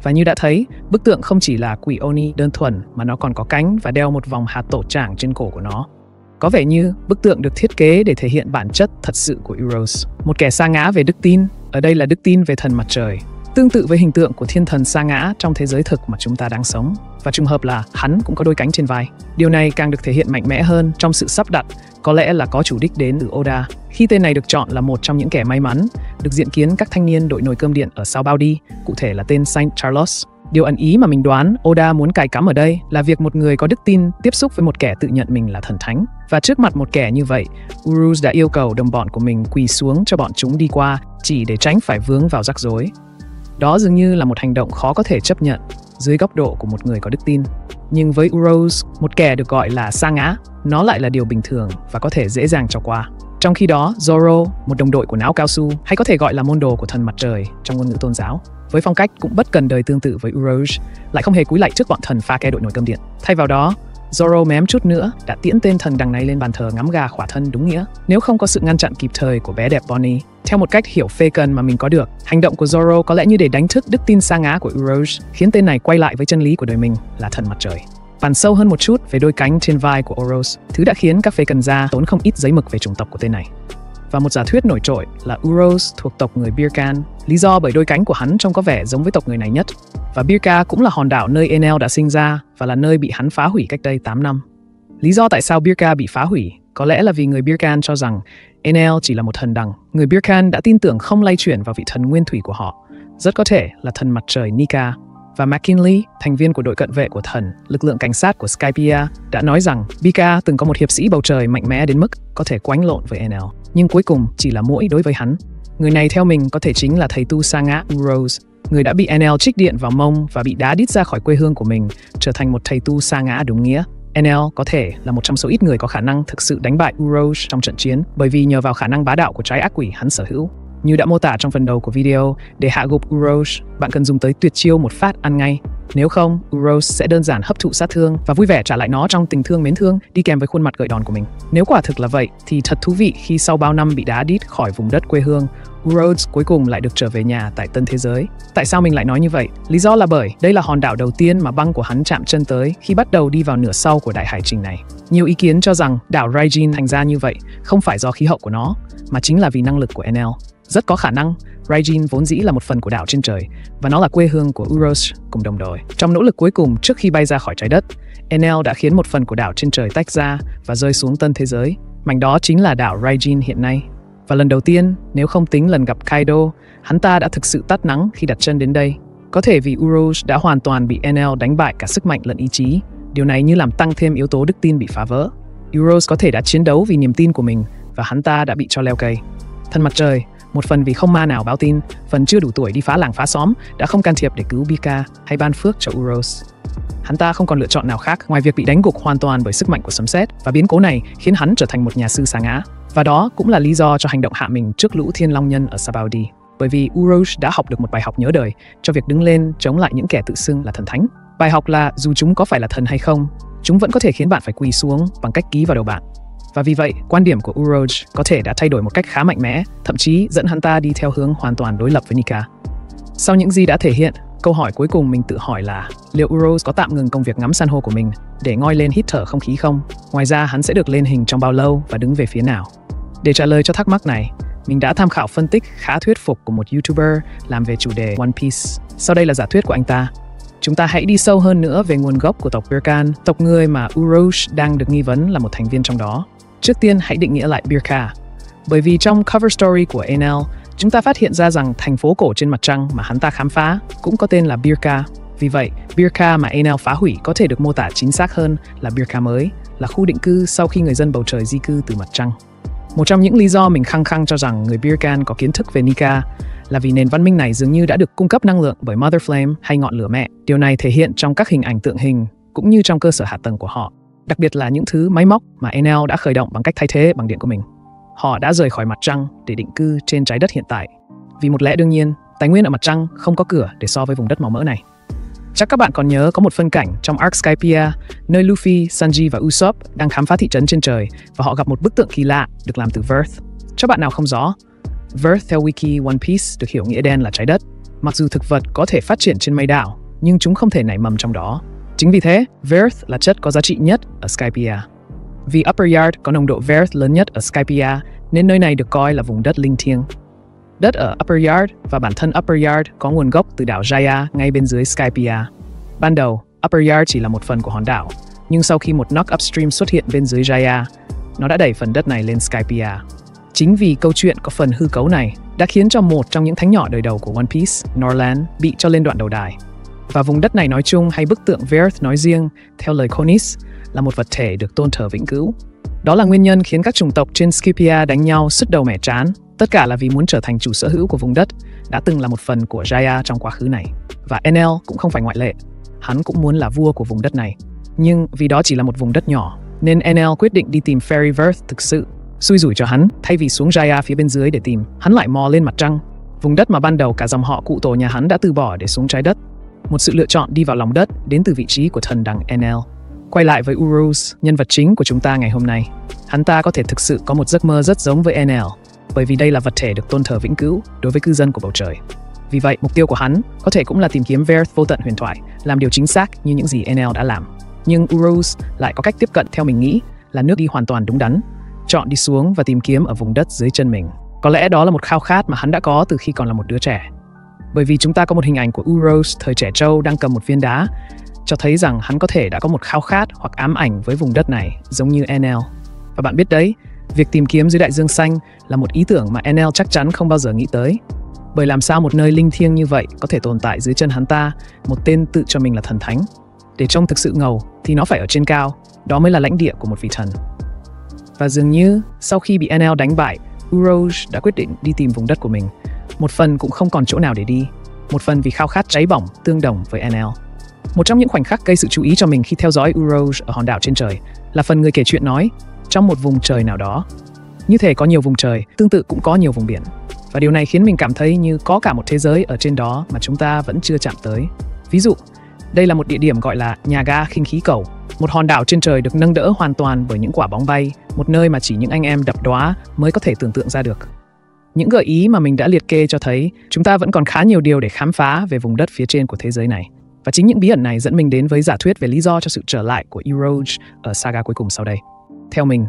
Và như đã thấy, bức tượng không chỉ là quỷ Oni đơn thuần mà nó còn có cánh và đeo một vòng hạt tổ trảng trên cổ của nó. Có vẻ như bức tượng được thiết kế để thể hiện bản chất thật sự của Urosh, một kẻ sa ngã về đức tin, ở đây là đức tin về thần mặt trời, tương tự với hình tượng của thiên thần sa ngã trong thế giới thực mà chúng ta đang sống. Và trùng hợp là hắn cũng có đôi cánh trên vai. Điều này càng được thể hiện mạnh mẽ hơn trong sự sắp đặt, có lẽ là có chủ đích đến từ Oda, khi tên này được chọn là một trong những kẻ may mắn được diện kiến các thanh niên đội nồi cơm điện ở Sao Baudi, cụ thể là tên Saint Charles. Điều ẩn ý mà mình đoán Oda muốn cài cắm ở đây là việc một người có đức tin tiếp xúc với một kẻ tự nhận mình là thần thánh. Và trước mặt một kẻ như vậy, Urosh đã yêu cầu đồng bọn của mình quỳ xuống cho bọn chúng đi qua, chỉ để tránh phải vướng vào rắc rối. Đó dường như là một hành động khó có thể chấp nhận dưới góc độ của một người có đức tin. Nhưng với Urosh, một kẻ được gọi là sa ngã, nó lại là điều bình thường và có thể dễ dàng cho qua. Trong khi đó, Zoro, một đồng đội của não cao su, hay có thể gọi là môn đồ của thần mặt trời trong ngôn ngữ tôn giáo, với phong cách cũng bất cần đời tương tự với Urosh, lại không hề cúi lạy trước bọn thần pha ke đội nồi cơm điện. Thay vào đó, Zoro mém chút nữa đã tiễn tên thần đằng này lên bàn thờ ngắm gà khỏa thân đúng nghĩa, nếu không có sự ngăn chặn kịp thời của bé đẹp Bonnie. Theo một cách hiểu phê cần mà mình có được, hành động của Zoro có lẽ như để đánh thức đức tin sa ngã của Urosh, khiến tên này quay lại với chân lý của đời mình là thần mặt trời. Bàn sâu hơn một chút về đôi cánh trên vai của Urosh, thứ đã khiến các phê cần gia tốn không ít giấy mực về chủng tộc của tên này. Và một giả thuyết nổi trội là Urosh thuộc tộc người Birkan, lý do bởi đôi cánh của hắn trông có vẻ giống với tộc người này nhất. Và Birka cũng là hòn đảo nơi Enel đã sinh ra và là nơi bị hắn phá hủy cách đây 8 năm. Lý do tại sao Birka bị phá hủy có lẽ là vì người Birkan cho rằng Enel chỉ là một thần đằng. Người Birkan đã tin tưởng không lay chuyển vào vị thần nguyên thủy của họ, rất có thể là thần mặt trời Nika. Và McKinley, thành viên của đội cận vệ của thần, lực lượng cảnh sát của Skypiea, đã nói rằng Birka từng có một hiệp sĩ bầu trời mạnh mẽ đến mức có thể quánh lộn với Enel, nhưng cuối cùng chỉ là muỗi đối với hắn. Người này theo mình có thể chính là thầy tu sa ngã Urosh, người đã bị Enel trích điện vào mông và bị đá đít ra khỏi quê hương của mình, trở thành một thầy tu sa ngã đúng nghĩa. Enel có thể là một trong số ít người có khả năng thực sự đánh bại Urosh trong trận chiến, bởi vì nhờ vào khả năng bá đạo của trái ác quỷ hắn sở hữu. Như đã mô tả trong phần đầu của video, để hạ gục Urosh, bạn cần dùng tới tuyệt chiêu một phát ăn ngay. Nếu không, Urosh sẽ đơn giản hấp thụ sát thương và vui vẻ trả lại nó trong tình thương mến thương đi kèm với khuôn mặt gợi đòn của mình. Nếu quả thực là vậy, thì thật thú vị khi sau bao năm bị đá đít khỏi vùng đất quê hương, Urosh cuối cùng lại được trở về nhà tại tân thế giới. Tại sao mình lại nói như vậy? Lý do là bởi đây là hòn đảo đầu tiên mà băng của hắn chạm chân tới khi bắt đầu đi vào nửa sau của đại hải trình này. Nhiều ý kiến cho rằng đảo Raijin thành ra như vậy không phải do khí hậu của nó, mà chính là vì năng lực của Enel. Rất có khả năng, Raijin vốn dĩ là một phần của đảo trên trời, và nó là quê hương của Urosh cùng đồng đội. Trong nỗ lực cuối cùng trước khi bay ra khỏi trái đất, Enel đã khiến một phần của đảo trên trời tách ra và rơi xuống tân thế giới. Mảnh đó chính là đảo Raijin hiện nay. Và lần đầu tiên, nếu không tính lần gặp Kaido, hắn ta đã thực sự tắt nắng khi đặt chân đến đây. Có thể vì Urosh đã hoàn toàn bị Enel đánh bại cả sức mạnh lẫn ý chí. Điều này như làm tăng thêm yếu tố đức tin bị phá vỡ. Urosh có thể đã chiến đấu vì niềm tin của mình và hắn ta đã bị cho leo cây. Thần mặt trời, một phần vì không ma nào báo tin, phần chưa đủ tuổi đi phá làng phá xóm, đã không can thiệp để cứu Birka hay ban phước cho Urosh. Hắn ta không còn lựa chọn nào khác ngoài việc bị đánh gục hoàn toàn bởi sức mạnh của sấm sét, và biến cố này khiến hắn trở thành một nhà sư sa ngã. Và đó cũng là lý do cho hành động hạ mình trước lũ thiên long nhân ở Sabaudi. Bởi vì Urosh đã học được một bài học nhớ đời cho việc đứng lên chống lại những kẻ tự xưng là thần thánh. Bài học là dù chúng có phải là thần hay không, chúng vẫn có thể khiến bạn phải quỳ xuống bằng cách ký vào đầu bạn. Và vì vậy, quan điểm của Urosh có thể đã thay đổi một cách khá mạnh mẽ, thậm chí dẫn hắn ta đi theo hướng hoàn toàn đối lập với Nika. Sau những gì đã thể hiện, câu hỏi cuối cùng mình tự hỏi là liệu Urosh có tạm ngừng công việc ngắm san hô của mình để ngoi lên hít thở không khí không? Ngoài ra, hắn sẽ được lên hình trong bao lâu và đứng về phía nào? Để trả lời cho thắc mắc này, mình đã tham khảo phân tích khá thuyết phục của một YouTuber làm về chủ đề One Piece. Sau đây là giả thuyết của anh ta. Chúng ta hãy đi sâu hơn nữa về nguồn gốc của tộc Birkan, tộc người mà Urosh đang được nghi vấn là một thành viên trong đó. Trước tiên, hãy định nghĩa lại Birka. Bởi vì trong cover story của Enel, chúng ta phát hiện ra rằng thành phố cổ trên mặt trăng mà hắn ta khám phá cũng có tên là Birka. Vì vậy, Birka mà Enel phá hủy có thể được mô tả chính xác hơn là Birka mới, là khu định cư sau khi người dân bầu trời di cư từ mặt trăng. Một trong những lý do mình khăng khăng cho rằng người Birkan có kiến thức về Nika là vì nền văn minh này dường như đã được cung cấp năng lượng bởi Mother Flame hay ngọn lửa mẹ. Điều này thể hiện trong các hình ảnh tượng hình cũng như trong cơ sở hạ tầng của họ, đặc biệt là những thứ máy móc mà Enel đã khởi động bằng cách thay thế bằng điện của mình. họ đã rời khỏi mặt trăng để định cư trên trái đất hiện tại. Vì một lẽ đương nhiên, tài nguyên ở mặt trăng không có cửa để so với vùng đất màu mỡ này. Chắc các bạn còn nhớ có một phân cảnh trong arc Skypiea nơi Luffy, Sanji và Usopp đang khám phá thị trấn trên trời và họ gặp một bức tượng kỳ lạ được làm từ Verth. Cho bạn nào không rõ, Verth theo wiki One Piece được hiểu nghĩa đen là trái đất. Mặc dù thực vật có thể phát triển trên mây đảo, nhưng chúng không thể nảy mầm trong đó. Chính vì thế, Verth là chất có giá trị nhất ở Skypiea. Vì Upper Yard có nồng độ Verth lớn nhất ở Skypiea, nên nơi này được coi là vùng đất linh thiêng. Đất ở Upper Yard và bản thân Upper Yard có nguồn gốc từ đảo Jaya ngay bên dưới Skypiea. Ban đầu, Upper Yard chỉ là một phần của hòn đảo, nhưng sau khi một knock upstream xuất hiện bên dưới Jaya, nó đã đẩy phần đất này lên Skypiea. Chính vì câu chuyện có phần hư cấu này đã khiến cho một trong những thánh nhỏ đời đầu của One Piece, Norland, bị cho lên đoạn đầu đài. Và vùng đất này nói chung hay bức tượng Verth nói riêng, theo lời Konis, là một vật thể được tôn thờ vĩnh cửu. Đó là nguyên nhân khiến các chủng tộc trên Skypiea đánh nhau sứt đầu mẻ trán, tất cả là vì muốn trở thành chủ sở hữu của vùng đất đã từng là một phần của Jaya trong quá khứ này. Và Enel cũng không phải ngoại lệ, hắn cũng muốn là vua của vùng đất này. Nhưng vì đó chỉ là một vùng đất nhỏ, nên Enel quyết định đi tìm Fairy Verth thực sự. Xui rủi cho hắn, thay vì xuống Jaya phía bên dưới để tìm, hắn lại mò lên mặt trăng, vùng đất mà ban đầu cả dòng họ cụ tổ nhà hắn đã từ bỏ để xuống trái đất. Một sự lựa chọn đi vào lòng đất đến từ vị trí của thần đằng Enel. Quay lại với Uruz, nhân vật chính của chúng ta ngày hôm nay. Hắn ta có thể thực sự có một giấc mơ rất giống với Enel, bởi vì đây là vật thể được tôn thờ vĩnh cửu đối với cư dân của bầu trời. Vì vậy, mục tiêu của hắn có thể cũng là tìm kiếm Verth vô tận huyền thoại, làm điều chính xác như những gì Enel đã làm. Nhưng Uruz lại có cách tiếp cận theo mình nghĩ là nước đi hoàn toàn đúng đắn, chọn đi xuống và tìm kiếm ở vùng đất dưới chân mình. Có lẽ đó là một khao khát mà hắn đã có từ khi còn là một đứa trẻ. Bởi vì chúng ta có một hình ảnh của Uruz thời trẻ trâu đang cầm một viên đá, cho thấy rằng hắn có thể đã có một khao khát hoặc ám ảnh với vùng đất này, giống như Enel. Và bạn biết đấy, việc tìm kiếm dưới đại dương xanh là một ý tưởng mà Enel chắc chắn không bao giờ nghĩ tới. Bởi làm sao một nơi linh thiêng như vậy có thể tồn tại dưới chân hắn ta, một tên tự cho mình là thần thánh? Để trông thực sự ngầu thì nó phải ở trên cao, đó mới là lãnh địa của một vị thần. Và dường như sau khi bị Enel đánh bại, Uruz đã quyết định đi tìm vùng đất của mình. Một phần cũng không còn chỗ nào để đi, một phần vì khao khát cháy bỏng tương đồng với Enel. Một trong những khoảnh khắc gây sự chú ý cho mình khi theo dõi Uruz ở hòn đảo trên trời là phần người kể chuyện nói trong một vùng trời nào đó. Như thể có nhiều vùng trời, tương tự cũng có nhiều vùng biển. Và điều này khiến mình cảm thấy như có cả một thế giới ở trên đó mà chúng ta vẫn chưa chạm tới. Ví dụ, đây là một địa điểm gọi là nhà ga khinh khí cầu, một hòn đảo trên trời được nâng đỡ hoàn toàn bởi những quả bóng bay, một nơi mà chỉ những anh em đập đóa mới có thể tưởng tượng ra được. Những gợi ý mà mình đã liệt kê cho thấy chúng ta vẫn còn khá nhiều điều để khám phá về vùng đất phía trên của thế giới này. Và chính những bí ẩn này dẫn mình đến với giả thuyết về lý do cho sự trở lại của Uruz ở saga cuối cùng sau đây. Theo mình,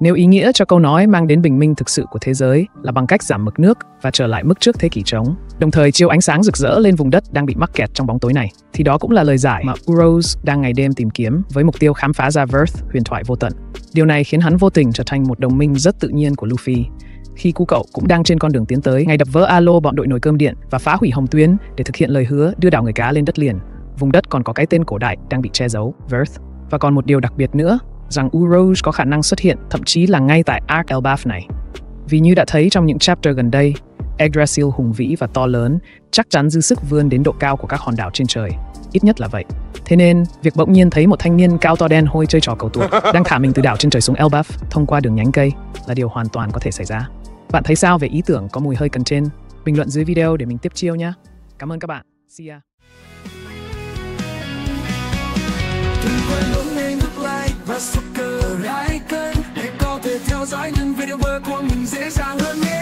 nếu ý nghĩa cho câu nói mang đến bình minh thực sự của thế giới là bằng cách giảm mực nước và trở lại mức trước thế kỷ trống, đồng thời chiếu ánh sáng rực rỡ lên vùng đất đang bị mắc kẹt trong bóng tối này, thì đó cũng là lời giải mà Uruz đang ngày đêm tìm kiếm với mục tiêu khám phá ra Verth, huyền thoại vô tận. Điều này khiến hắn vô tình trở thành một đồng minh rất tự nhiên của Luffy, khi cu cậu cũng đang trên con đường tiến tới ngày đập vỡ alo bọn đội nồi cơm điện và phá hủy Hồng Tuyến để thực hiện lời hứa đưa đảo người cá lên đất liền. Vùng đất còn có cái tên cổ đại đang bị che giấu, Verth. Và còn một điều đặc biệt nữa, rằng Uruz có khả năng xuất hiện thậm chí là ngay tại Arc Elbaf này. Vì như đã thấy trong những chapter gần đây, Yggdrasil hùng vĩ và to lớn chắc chắn dư sức vươn đến độ cao của các hòn đảo trên trời. Ít nhất là vậy. Thế nên, việc bỗng nhiên thấy một thanh niên cao to đen hôi chơi trò cầu tuột đang thả mình từ đảo trên trời xuống Elbaf thông qua đường nhánh cây là điều hoàn toàn có thể xảy ra. Bạn thấy sao về ý tưởng có mùi hơi cần trên? Bình luận dưới video để mình tiếp chiêu nhé. Cảm ơn các bạn. See ya. Đừng quên bấm ngay nút like và subscribe để có thể theo dõi những video mới của mình dễ dàng hơn nhé.